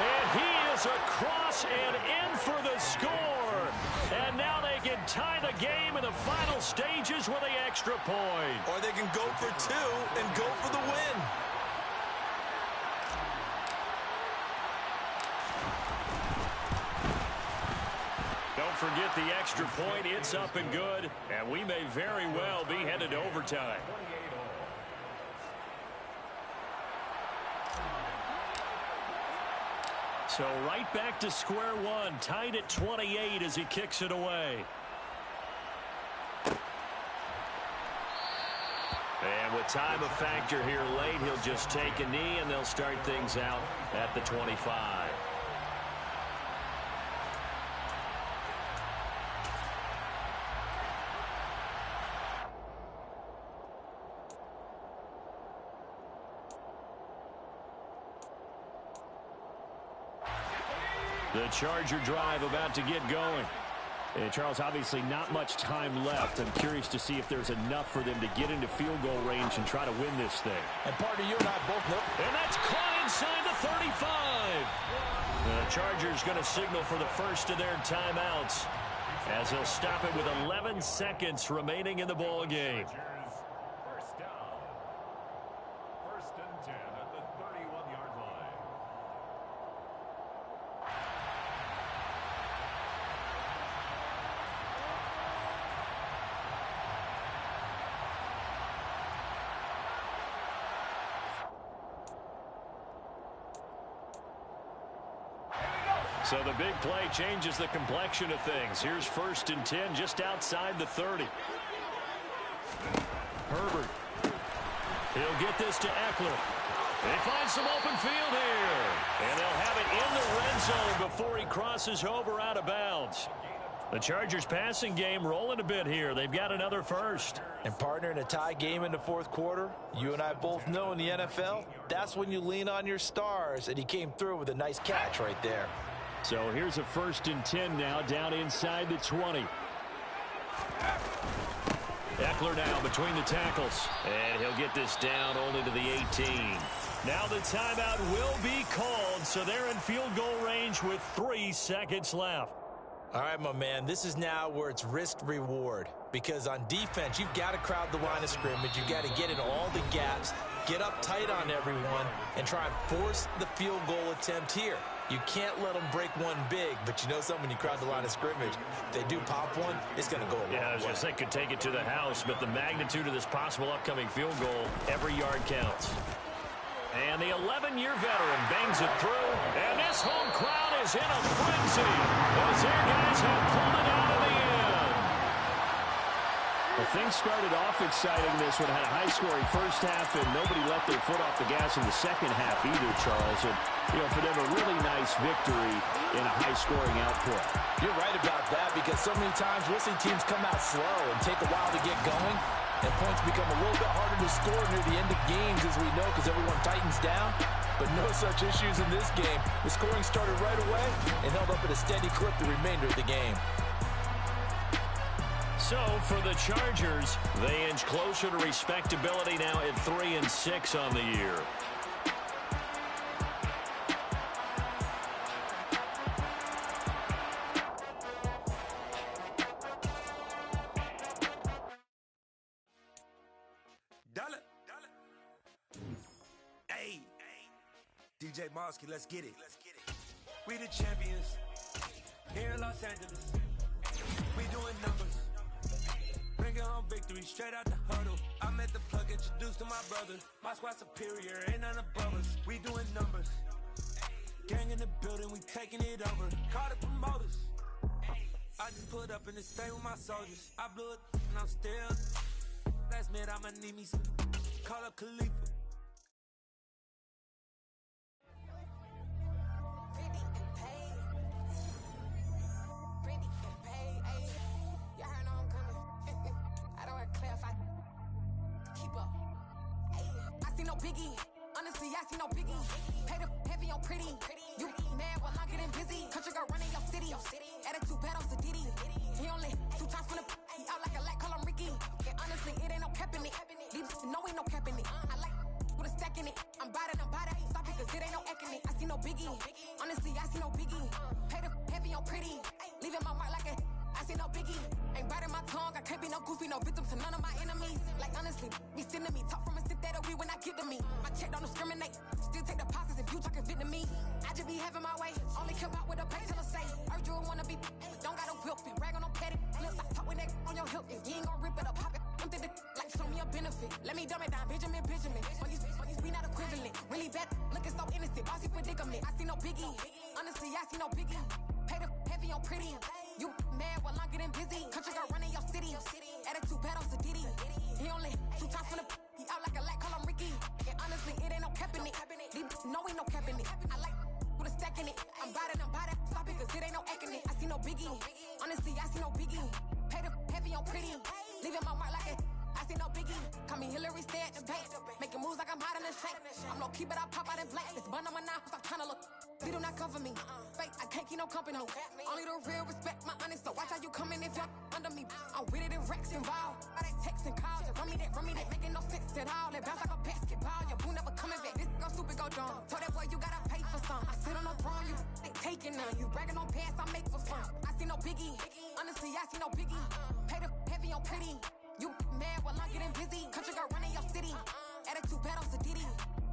And he is across and in for the score. And now they can tie the game in the final stages with the extra point. Or they can go for 2 and go for the win. Don't forget the extra point. It's up and good, and we may very well be headed to overtime. So right back to square one, tied at 28 as he kicks it away. And with time a factor here late, he'll just take a knee, and they'll start things out at the 25. The Charger drive about to get going. And Charles, obviously not much time left. I'm curious to see if there's enough for them to get into field goal range and try to win this thing. And partner, you and I both know. And that's caught inside the 35. The Chargers going to signal for the first of their timeouts as they'll stop it with 11 seconds remaining in the ball game. First down. 1st and 10 at the 31-yard line. So the big play changes the complexion of things. Here's 1st and 10 just outside the 30. Herbert. He'll get this to Eckler. They find some open field here. And they'll have it in the red zone before he crosses over out of bounds. The Chargers passing game rolling a bit here. They've got another 1st. And partner, in a tie game in the 4th quarter, you and I both know in the NFL, that's when you lean on your stars. And he came through with a nice catch right there. So here's a 1st and 10 now down inside the 20. Eckler now between the tackles. And he'll get this down only to the 18. Now the timeout will be called, so they're in field goal range with 3 seconds left. All right, my man, this is now where it's risk-reward. Because on defense, you've got to crowd the line of scrimmage. You've got to get in all the gaps, get up tight on everyone, and try and force the field goal attempt here. You can't let them break one big, but you know something, when you crowd the line of scrimmage, if they do pop one, it's going to go a long way. Yeah, I was going to say could take it to the house, but the magnitude of this possible upcoming field goal, every yard counts. And the 11-year veteran bangs it through, and this home crowd is in a frenzy as their guys have pulled it out of the end. Well, things started off exciting. This one had a high-scoring first half, and nobody let their foot off the gas in the second half either, Charles. And, you know, for them, a really nice victory in a high-scoring output. You're right about that, because so many times we'll see teams come out slow and take a while to get going, and points become a little bit harder to score near the end of games, as we know, because everyone tightens down. But no such issues in this game. The scoring started right away and held up at a steady clip the remainder of the game. So for the Chargers, they inch closer to respectability now at 3-6 on the year. Hey, DJ Mosky, let's get it. We the champions here in Los Angeles. We doing numbers. Bringing home victory straight out the huddle. I met the plug, introduced to my brother. My squad superior, ain't none above us. We doing numbers. Gang in the building, we taking it over. Call the promoters. I just put up in the state with my soldiers. I blew it and I'm still. Last minute I'ma need me some. Call up Khalifa. Biggie, honestly, I see no biggie. Pay the heavy on pretty. You mad while I'm getting busy. Country girl running your city. Attitude bad on Diddy. He only 2 times from the he out like a LAC, call him Ricky. And honestly, it ain't no cap in it. No, ain't no cap in it. I like with a stack in it. I'm bad. Stop it, cause it ain't no acting it. I see no biggie. Honestly, I see no biggie. Pay the heavy on pretty. Leaving my mark like a I see no biggie. Ain't biting my tongue. I can't be no goofy, no victim to none of my enemies. Like honestly, be sending me talk from a sit that we when I get to me. My check don't discriminate. Still take deposits if you talking Vietnamese. I just be having my way. Only come out with a pay till I say. Urge you wanna be, don't got a whip and brag on no petty. Look, I talk with that on your hip. If you ain't gon' rip it up, pop it. Empty the like show me a benefit. Let me dumb it down, Benjamin. When you we not equivalent. Really bad, looking so innocent. Bossy predicament. I see no biggie. Honestly, I see no biggie. Pay the heavy on pretty. You mad while I'm getting busy. Country girl running your city. Attitude bad on Diddy. He only 2 times from the he out like a LAC, call him Ricky. And honestly, it ain't no cap in it. No, ain't no cap in it. I like with a stack in it. I'm bad. Stop it, cause it ain't no acting it. I see no biggie. Honestly, I see no biggie. Pay the heavy on pretty. Leaving my mark like it. I see no biggie. Call me Hillary, stay at the bank. Making moves like I'm hiding in shank. I'm low key, but I pop out in blank. It's bun on my knife, stop trying to look. They do not cover me. Fake, I can't keep no company. Only the real respect my honest. So watch how you coming if you're under me. I'm with it and Rex involved. All they text and calls. Run me that. Making no sense at all. They bounce like a basketball. Your boo never coming back. This go stupid, go dumb. Told that boy you gotta pay for some. I sit on the throne, you they taking none. You bragging on past, I make for fun. I see no biggie. Honestly, I see no biggie. Pay the heavy on pretty. You mad while I'm getting busy. Country girl running your city. Attitude bad on Diddy.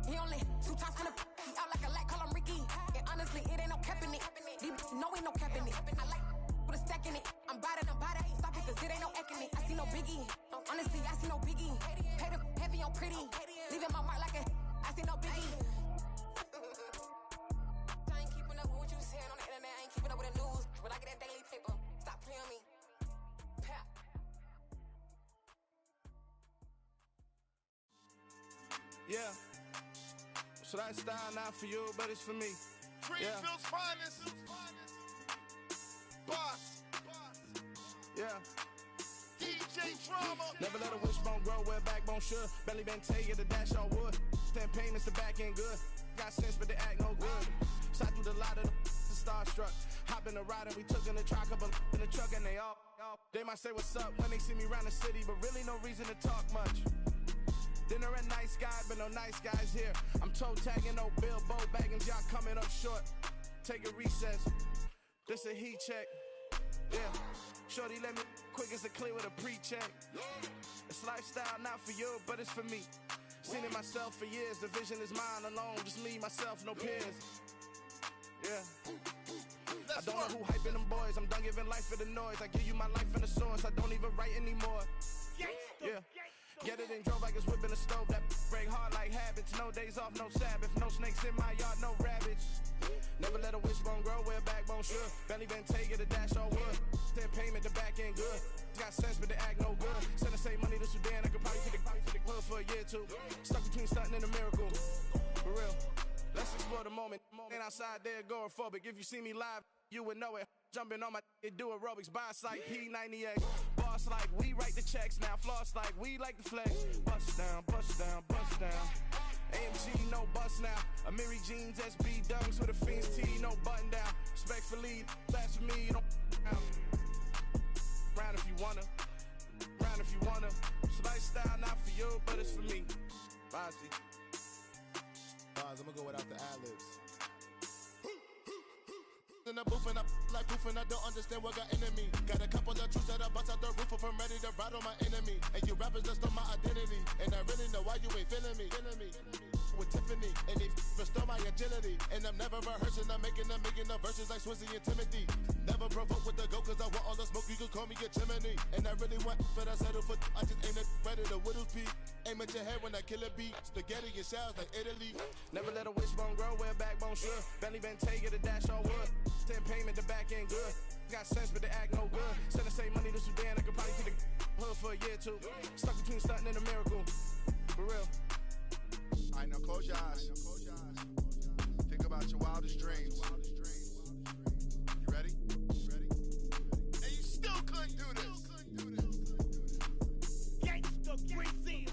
He only 2 times from the he out like a LAC, call him Ricky. And honestly, it ain't no cap in it. No, ain't no cap in it. I like with a stack in it. I'm bad. Stop it, cause it ain't no acting it. I see no biggie. Honestly, I see no biggie. Pay the heavy on pretty. Leaving my mark like a I see no biggie. I ain't keeping up with what you saying on the internet. I ain't keeping up with the news. When I get that daily paper, stop playing on me. Pap. Yeah. So that style not for you, but it's for me. Greenfield's finest. Boss. Yeah. DJ Drama. Never let a wishbone grow where backbone should. Belly been taken to dash on wood. 10 payments, the back end good. Got sense, but they act no good. Shot through the lot of the starstruck. Hop in the ride and we took in the truck, couple in the truck and they all They might say what's up when they see me around the city, but really no reason to talk much. Dinner at Nice Guy, but no nice guys here. I'm toe tagging, no Bilbo baggins, y'all coming up short. Take a recess. This a heat check. Yeah. Shorty let me quick as a clear with a pre-check. It's lifestyle, not for you, but it's for me. Seen it myself for years. The vision is mine alone. Just me, myself, no peers. Yeah. I don't know who hyping them boys. I'm done giving life for the noise. I give you my life in the source. I don't even write anymore. Yeah. Get it and drove like it's whipping a stove. That break hard like habits. No days off, no Sabbath. No snakes in my yard, no rabbits. Never let a wishbone grow where a backbone should. Belly been take it, a dash on wood. Then payment, the back end good. Got sense, but the act no good. Send the same money to Sudan. I could probably take the hood for a year or two. Stuck between stunting and a miracle. For real. Let's explore the moment. Ain't outside there agoraphobic. If you see me live, you would know it. Jumping on my do aerobics. Boss like P90X. Boss like we write the checks now. Floss like we like the flex. Bust down, bust down, bust down. AMG, no bust now. Amiri jeans, SB dunks with a Fiends tee, no button down. Respectfully, that's for me, you don't down. Round if you wanna. Round if you wanna. It's lifestyle, not for you, but it's for me. Bossy. I'm gonna go without the ad-libs. In the booth and I like proof and I don't understand what got into me. Got a couple of truths that I bust out the roof if I'm ready to ride on my enemy. And you rappers just stole my identity. And I really know why you ain't feeling me. With Tiffany, and they restore my agility. And I'm never rehearsing, I'm making the verses like Swizzy and Timothy. Never provoke with the go, cause I want all the smoke, you can call me a chimney. And I really want, but I settle for, I just aim it ready to Whittles Peak. Aim at your head when I kill a beat. Spaghetti and shells like Italy. Never let a wishbone grow where a backbone should. Belly been take it, a dash on wood. 10 payment, the back end good. Got sense, but the act no good. Send the same money to Sudan, I could probably take the hood for a year or two. Stuck between stunting and a miracle. For real. Alright, now close your eyes. Think about your wildest dreams. You ready? And you still couldn't do this. Gangsta Brazil.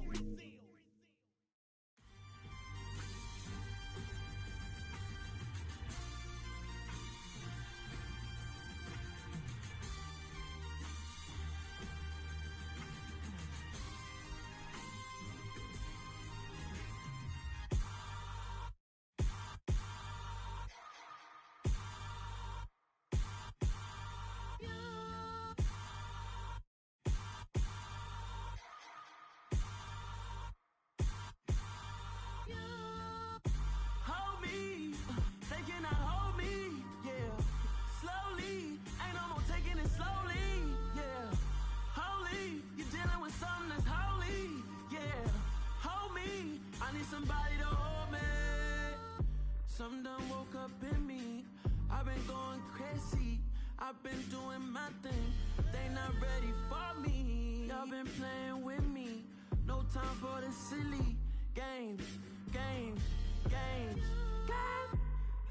Something done woke up in me. I've been going crazy. I've been doing my thing. They not ready for me. Y'all been playing with me. No time for the silly games.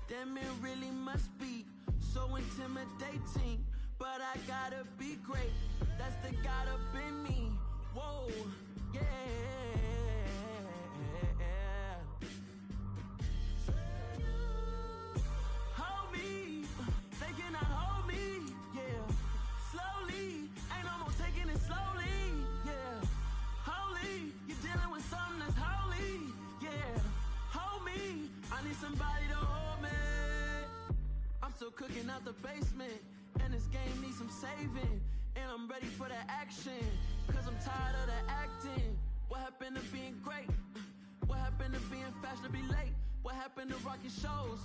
Damn, it really must be so intimidating. But I gotta be great. That's the God up in me. Whoa, yeah. Somebody to hold me. I'm still cooking out the basement, and this game needs some saving. And I'm ready for the action, cause I'm tired of the acting. What happened to being great? What happened to being fashionably late? What happened to rocking shows?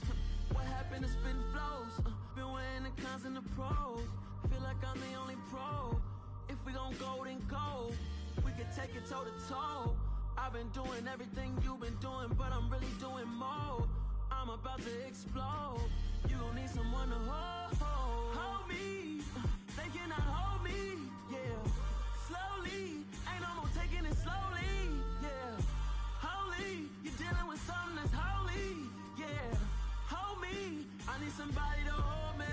What happened to spitting flows? Been weighing the cons and the pros. Feel like I'm the only pro. If we gon' go, then go. We could take it toe to toe. I've been doing everything you've been doing, but I'm really doing more. I'm about to explode. You gon' need someone to hold me. They cannot hold me, yeah. Slowly, ain't no more taking it slowly, yeah. Holy, you're dealing with something that's holy, yeah. Hold me, I need somebody to hold me.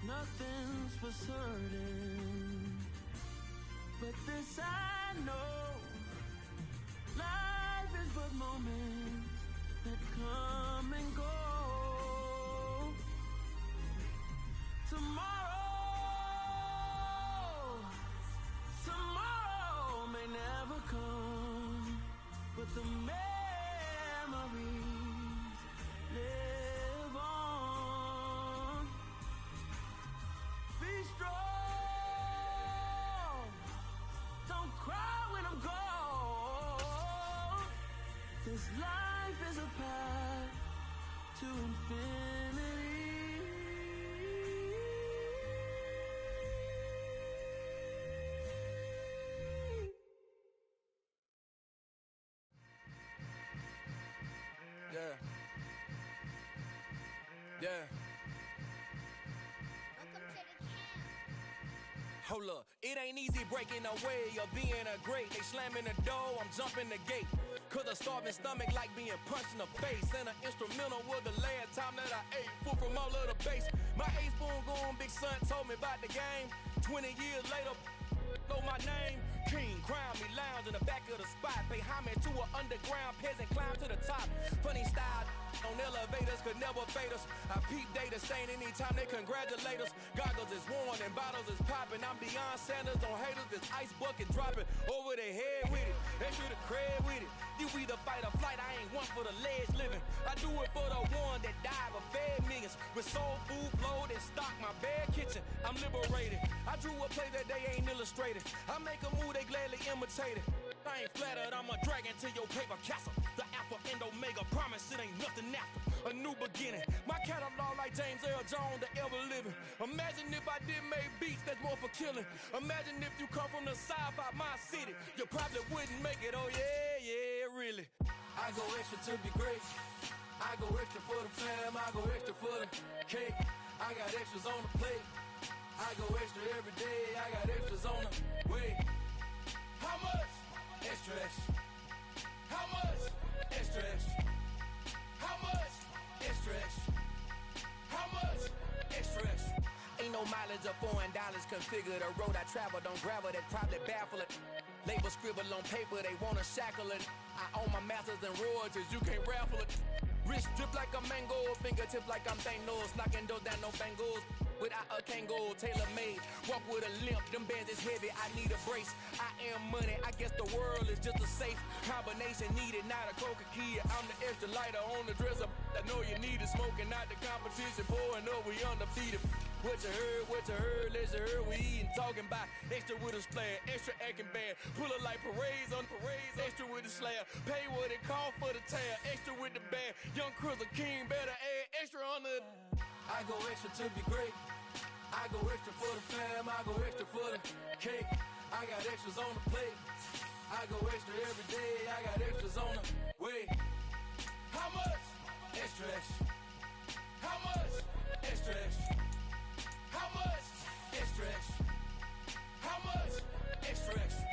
Nothing's for certain, but this I know. Life is but moments that come and go. Tomorrow This life is a path to infinity. Yeah. Yeah. Hold up, it ain't easy breaking away or being a great. They slamming the door, I'm jumping the gate. Cause a starving stomach like being punched in the face. And an instrumental was the last time that I ate food from all of the bass. My ace spoon going big son told me about the game. 20 years later, know my name. King, crown me, lounge in the back of the spot. Pay homage to an underground peasant, climb to the top. Funny style on elevators could never fade us. I peep data saying anytime they congratulate us. Goggles is worn and bottles is popping. I'm beyond Sanders on haters. This ice bucket dropping over their head with it. They should have cred with it. You either fight or flight. I ain't one for the ledge living. I do it for the one that died but fed millions. With soul food flowed and stock my bad kitchen. I'm liberated. I drew a play that they ain't illustrated. I make a move they gladly imitate it. I ain't flattered, I'm a dragon to your paper castle. The alpha and omega, promise it ain't nothing after. A new beginning, my catalog like James Earl Jones, the ever living. Imagine if I did make beats that's more for killing. Imagine if you come from the south out my city. You probably wouldn't make it, oh yeah, really. I go extra to be great. I go extra for the fam, I go extra for the cake. I got extras on the plate. I go extra every day, I got extras on the way. How much? Extra, extra. How much? Extra, extra. How much? Extra, extra. How much? Extra, extra. Ain't no mileage of $4 configure the road I travel. Don't gravel that probably baffle it. Label scribble on paper, they wanna shackle it. I own my masters and royalties, you can't raffle it. Wrist drip like a mango, fingertips like I'm Thanos. Knocking doors down, no bangles. Without a Kango, tailor-made. Walk with a limp, them bands is heavy, I need a brace. I am money, I guess the world is just a safe combination needed, not a coca key. I'm the extra lighter on the dresser. I know you need it, smoking out the competition, pouring up, we undefeated. What you heard, let's heard, we eating, talking about extra with a splash, extra acting bad. Pull it like parades on parades, extra with the slab. Pay what it cost for the tab, extra with the bag. Young Cruiser King, better add extra on the... I go extra to be great. I go extra for the fam, I go extra for the cake. I got extras on the plate. I go extra every day, I got extras on the way. How much? Extra, extra. How much? Extra, extra. How much? Extra, extra. How much? Extra, extra.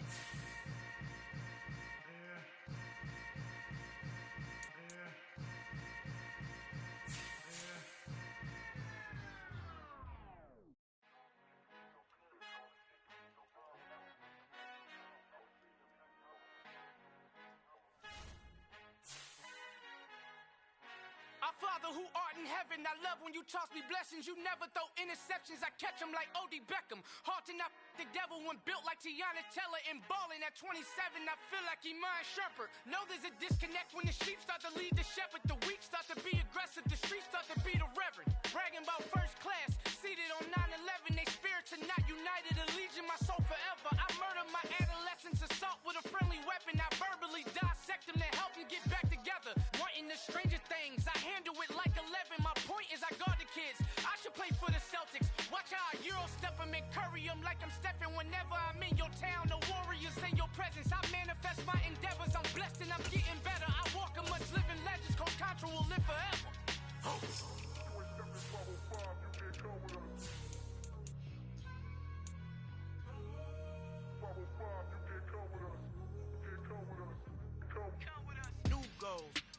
Our Father who art in heaven, I love when you toss me blessings. You never throw interceptions, I catch them like O.D. Beckham. Hard to knock the devil when built like Tiana Teller. And balling at 27, I feel like Iman Shumpert. Know there's a disconnect when the sheep start to lead the shepherd. The weak start to be aggressive, the streets start to be the reverend. Bragging about first class, seated on 9/11. They spirits are not united, a legion, my soul forever. I murdered my adolescence, assault with a friendly weapon. I verbally dissect them to help them get back together. Wanting the stranger things, I handle it like 11. My point is I guard the kids. I should play for the Celtics. Watch how I Euro step them and curry them like I'm stepping. Whenever I'm in your town, the warriors in your presence. I manifest my endeavors. I'm blessed and I'm getting better. I walk amongst living legends. Coach Contra will live forever.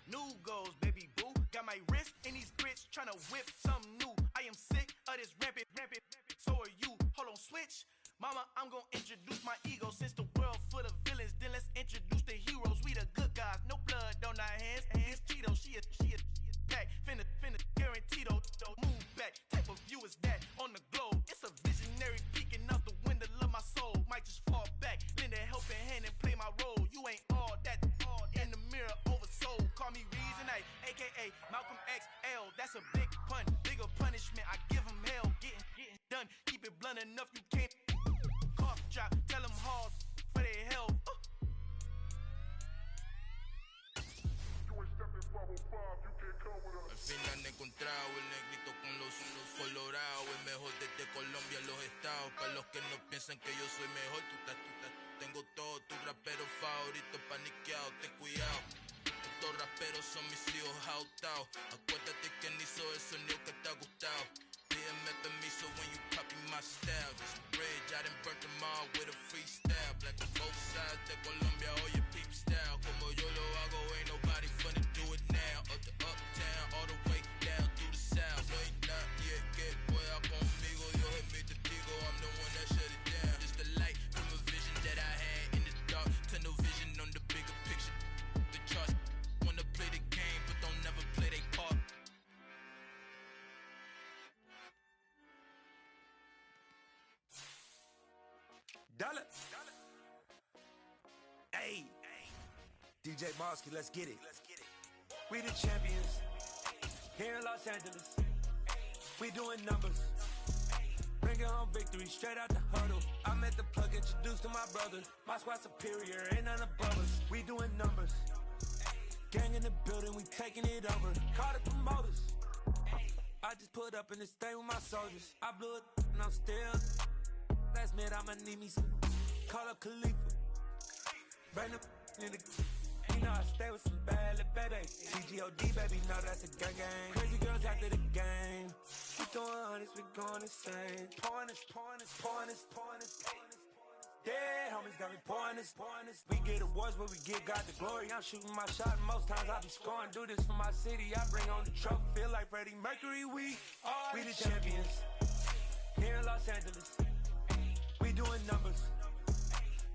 New goals, baby boo. Got my wrist in these grits, tryna whip something new. I am sick of this rampant. So are you. Hold on, switch. Mama, I'm gonna introduce my ego. Since the world full of villains, then let's introduce the heroes. We the good guys, no blood on our hands. It's Tito, she a pack. Finna guarantee though. Move back, type of view is that on the globe. It's a visionary peeking out the window of my soul. Might just fall back, lend a helping hand and play my role. You ain't all that in the mirror oversold. Call me Reason A, aka Malcolm XL. That's a big pun, bigger punishment. I give him hell, getting done. Keep it blunt enough, you can't cough drop. Tell them hard for their health. trago, el negrito con los colorados, el mejor desde Colombia, los estados. Para los que no piensan que yo soy mejor, tengo todo, tus raperos favoritos paniqueados, ten cuidado. Estos raperos son mis hijos jautados. Acuérdate que ni hizo el sonido que te ha gustado. Pídeme permiso when you copy my style. This bridge, I done burnt them all with a freestyle. Black on both sides de Colombia, oye peep style. Como yo lo hago, ain't nobody finna do it now. Up to uptown, all the way down through the south. No ain't not yet, que pueda conmigo. Dios es mi testigo, I'm the one that shut it down. Just the light from a vision that I had in the dark. Tunnel vision on the bigger picture. The charts wanna play the game, but don't never play their part. Dollar. Hey, DJ Mosky, let's get it. We the champions here in Los Angeles. We doing numbers. Bringing home victory straight out the huddle. I'm at the plug, introduced to my brother. My squad superior, ain't none above us. We doing numbers. Gang in the building, we taking it over. Call the promoters. I just put up in this thing with my soldiers. I blew it and I'm still. Last minute I'ma need me some. Call up Khalifa. Bring them in the. You know I stay with some bad little baby. TGOD baby, know that's a gang gang. Crazy girls after the game. We throwing hundreds, we going insane. Pouring this. Yeah, homies got me pouring this. We get awards, but we give God the glory. I'm shooting my shot, and most times I be scoring. Do this for my city, I bring on the trophy. Feel like Freddie Mercury, we the champions here in Los Angeles. We doing numbers.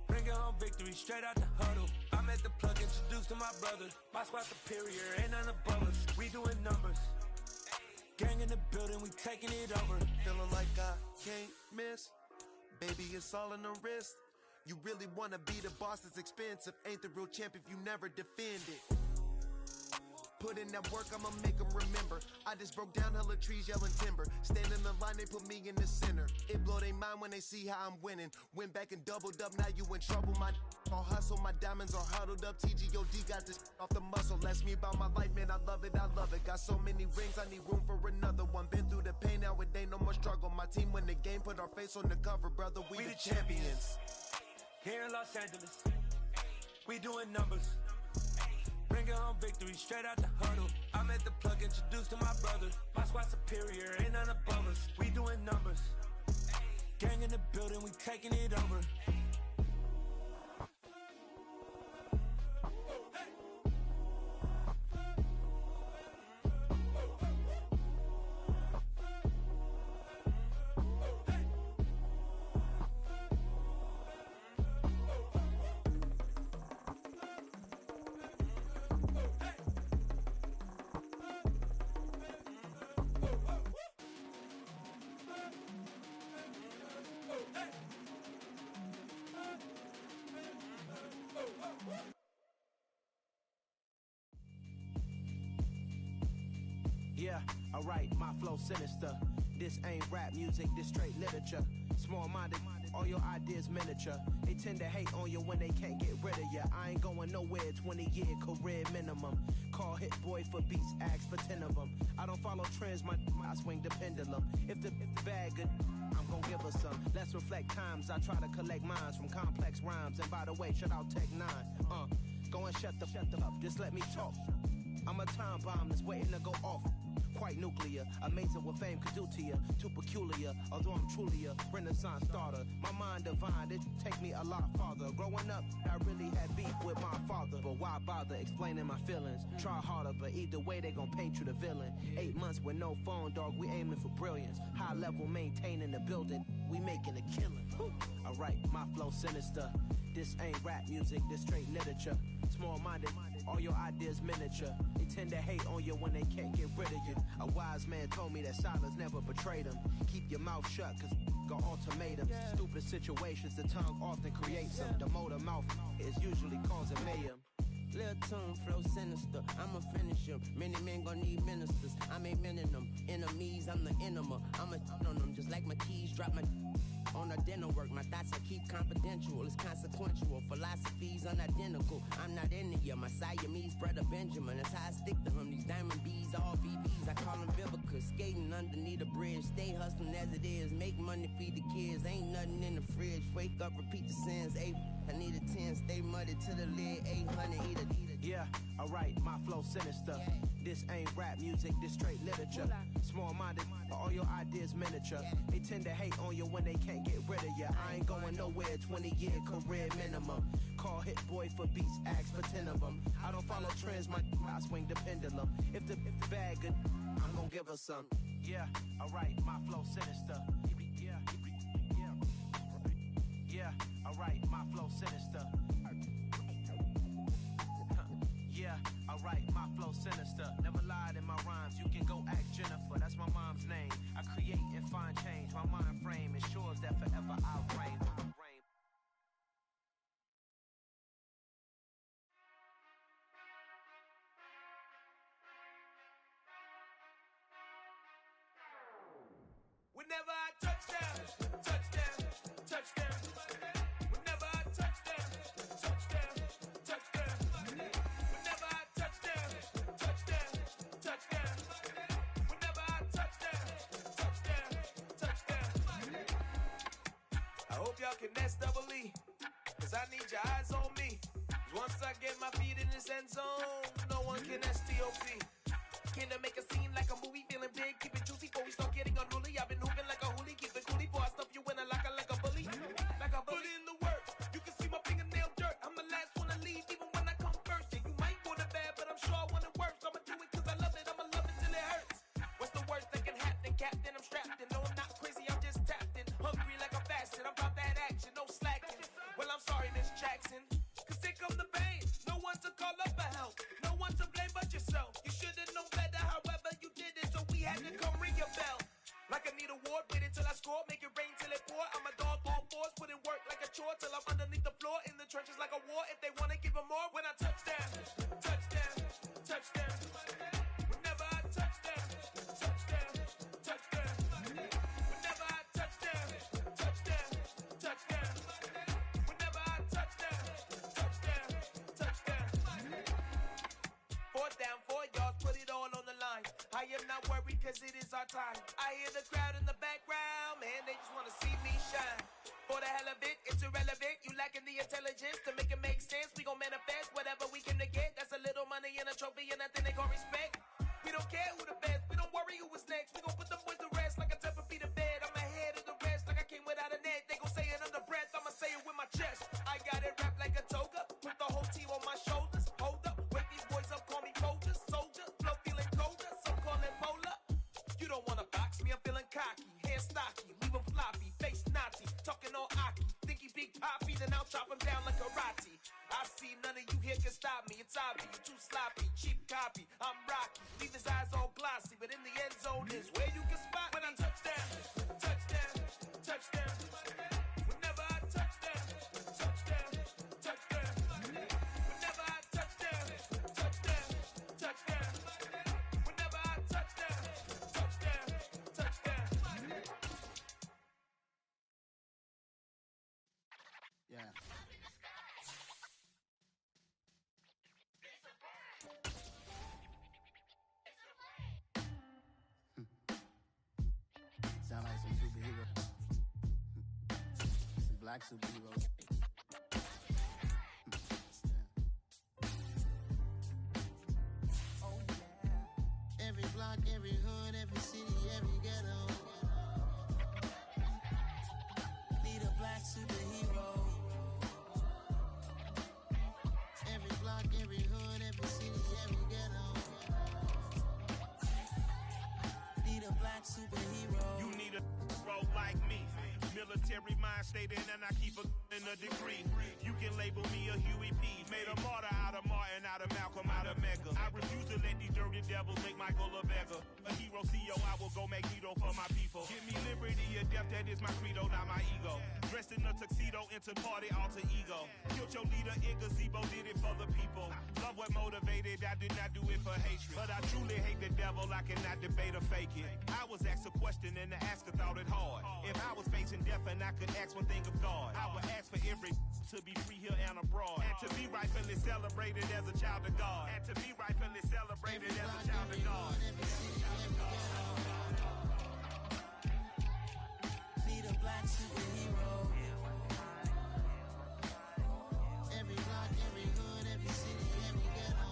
Bringing home victory straight out the huddle. I'm at the plug, introduced to my brother. My squad superior, ain't none above us. We doing numbers. Gang in the building, we taking it over. Feeling like I can't miss. Baby, it's all in the wrist. You really wanna be the boss, it's expensive. Ain't the real champ if you never defend it. Put in that work, I'ma make them remember. I just broke down hella trees, yelling timber. Stand in the line, they put me in the center. It blow their mind when they see how I'm winning. Went back and doubled up, now you in trouble. My all hustle, my diamonds are huddled up. TGOD got this off the muscle. Ask me about my life, man, I love it. Got so many rings, I need room for another one. Been through the pain, now it ain't no more struggle. My team win the game, put our face on the cover, brother. We the champions. Here in Los Angeles, we doing numbers. Bringing home victory straight out the huddle. I'm at the plug, introduced to my brother. My squad superior, ain't none above us. We doing numbers. Gang in the building, we taking it over. Yeah, alright, my flow sinister. This ain't rap music, this straight literature. Small-minded, all your ideas miniature. They tend to hate on you when they can't get rid of you. I ain't going nowhere, 20-year career minimum. Call Hit Boy for beats, ask for 10 of them. I don't follow trends, I swing the pendulum. If the bag good, I'm gon' give her some. Let's reflect times, I try to collect minds from complex rhymes. And by the way, shout out Tech 9. Go and shut the up, just let me talk. I'm a time bomb that's waiting to go off. Quite nuclear, amazing what fame could do to you. Too peculiar, although I'm truly a renaissance starter. My mind divine, it take me a lot farther. Growing up, I really had beef with my father. But why bother explaining my feelings? Try harder, but either way they gon' paint you the villain. 8 months with no phone, dog, we aiming for brilliance. High level, maintaining the building, we making a killing. Alright, my flow sinister. This ain't rap music, this straight literature. Small-minded, all your ideas miniature. They tend to hate on you when they can't get rid of you. A wise man told me that silence never betrayed him. Keep your mouth shut, cause got ultimatums. Stupid situations, the tongue often creates them. The motor mouth is usually causing mayhem. Lil' tune, flow sinister. I'ma finish him. Many men gon' need ministers. I'm a men in them. Enemies, I'm the enema. I'ma on them just like my keys. Drop my on a dinner work. My thoughts I keep confidential. It's consequential. Philosophies unidentical. I'm not in it. My Siamese brother Benjamin. That's how I stick to him. These diamond bees, all BBs. I call them Vivica. Skating underneath a bridge. Stay hustling as it is. Make money, feed the kids. Ain't nothing in the fridge. Wake up, repeat the sins. I need a 10. Stay muddy to the lid. 800. Eat a. Yeah, alright, my flow sinister. This ain't rap music, this straight literature. Small-minded, all your ideas miniature. They tend to hate on you when they can't get rid of you. I ain't going nowhere, 20-year career minimum. Call Hit Boy for beats, ask for 10 of them. I don't follow trends, I swing the pendulum. If the bag good, I'm gonna give her some. Yeah, alright, my flow sinister. Yeah, alright, my flow sinister. Yeah, alright, my flow sinister. Never lied in my rhymes, you can go ask Jennifer. That's my mom's name. I create and find change. My mind frame ensures that forever I'll reign. Whenever I touchdown, touchdown, touchdown. Whenever I touchdown, touchdown, touchdown. Whenever I touchdown, touchdown, touchdown. Whenever I touchdown, touchdown, touchdown. I hope y'all can double E, cause I need your eyes on me. Once I get my feet in this end zone, no one can STOP. Can to make a scene like a movie, feeling big, keep it juicy before we start getting unruly. I've been hooping like a hoolie, keep it coolie before I stuff you in a locker like a bully. Like a bully in the work, you can see my fingernail dirt. I'm the last one to leave, even when I come first. Yeah, you might want it bad, but I'm sure I want it worse. I'ma do it cause I love it, I'ma love it till it hurts. What's the worst that can happen, Captain? I'm strapped in, no I'm not crazy, I'm just tapped in. Hungry like I'm fasting, I'm about that action, no slacking. Well, I'm sorry, Miss Jackson, cause here come the pain. No one to call up for help, no one to blame but yourself. You should've known better, however you did it, so we had to come ring your bell. Like I need a ward, wait until I score, make it rain till it pour. I'm a dog on fours, put in work like a chore till I'm underneath the floor, in the trenches like a war. If they wanna give them more, when I touchdown, touchdown, touchdown. Whenever I touchdown, touchdown, touchdown. Whenever I touchdown, touchdown, touchdown. Whenever I touchdown, touchdown, touchdown. 4th down, 4 yards, put it all on the line. I am not worried cause it is our time. I hear the crowd in the background, man, they just wanna see me shine. For the hell of it, it's irrelevant. You lacking the intelligence to make it make sense. We gon' manifest whatever we came to get. That's a little money and a trophy and nothing they call respect. We don't care who the best, we don't worry who was next. We gon' put them boys to rest like a 10 feet of bed. I'm ahead of the rest like I came without a net. They gon' say it under breath, I'ma say it with my chest. I got it wrapped like a toga, put the whole team on my shoulders. Hold up, wake these boys up, call me Folger, soldier, flow feeling colder, some call it polar. You don't wanna box me, I'm feeling cocky, hair stocky, leave him floppy, face Nazi, talking all Aki. Think he big poppy, then I'll chop him down like karate. I see none of you here can stop me, it's obvious, you too sloppy, cheap copy, I'm Rocky. Leave his eyes all glossy, but in the end zone is where you can spot when I touchdown, touchdown, touchdown. Whenever I touchdown, touchdown, touchdown. Whenever I touchdown, touchdown, touchdown. Whenever I touchdown, touchdown, touchdown. Yeah. Sound like some superhero. Some black superheroes. Oh yeah. Every block, every hood, every city, every ghetto. Need a black superhero. Every block, every hood, every city, every ghetto. Need a black superhero. You need a role like me. Military mind stated, and I keep a in a degree. You can label me a Huey P. Made a martyr out of Martin, out of Malcolm, out of Mega. I refuse to let these dirty devils make Michael a beggar. A hero CO, I will go Magneto for my people. Give me liberty or death, that is my credo, not my ego. Dressed in a tuxedo, into party, alter ego. Killed your leader in gazebo, did it for the people. Love what motivated, I did not do it for hatred. But I truly hate the devil, I cannot debate or fake it. I was asked a question and the asker thought it hard. If I was facing death and I could ask one thing of God, I would ask for every to be free here and abroad. And to be rightfully celebrated as a child of God. And to be rightfully celebrated as a child of God. Need a black superhero. Every block, every hood, every city, every ghetto.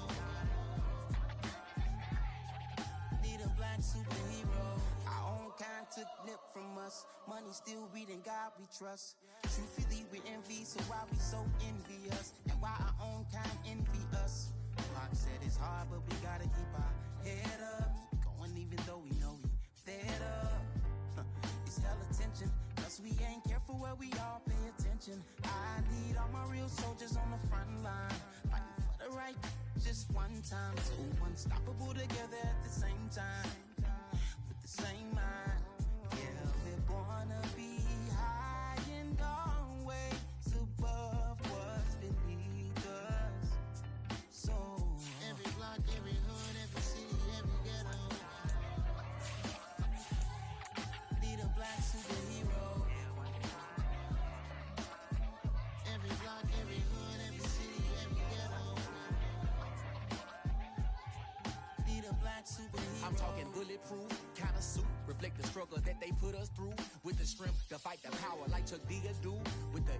Need a black superhero. Our own kind took nip from us. Money still reading God we trust. Truthfully we envy, so why we so envious? And why our own kind envy us? Pac said it's hard, but we gotta keep our head up. Going even though we know we fed up. It's hella tension, cause we ain't careful where we all pay attention. I need all my real soldiers on the front line, fighting for the right just one time. So unstoppable together at the same time, with the same mind. Yeah, we're gonna be high and always above what's beneath us. So every block, every hood, every city, every ghetto. Need a black superhero. Every block, every hood, every city, every ghetto. Need a black superhero. I'm talking bulletproof kind of suit, reflect the struggle that they put us through, with the strength to fight the power like Chuck D do, with the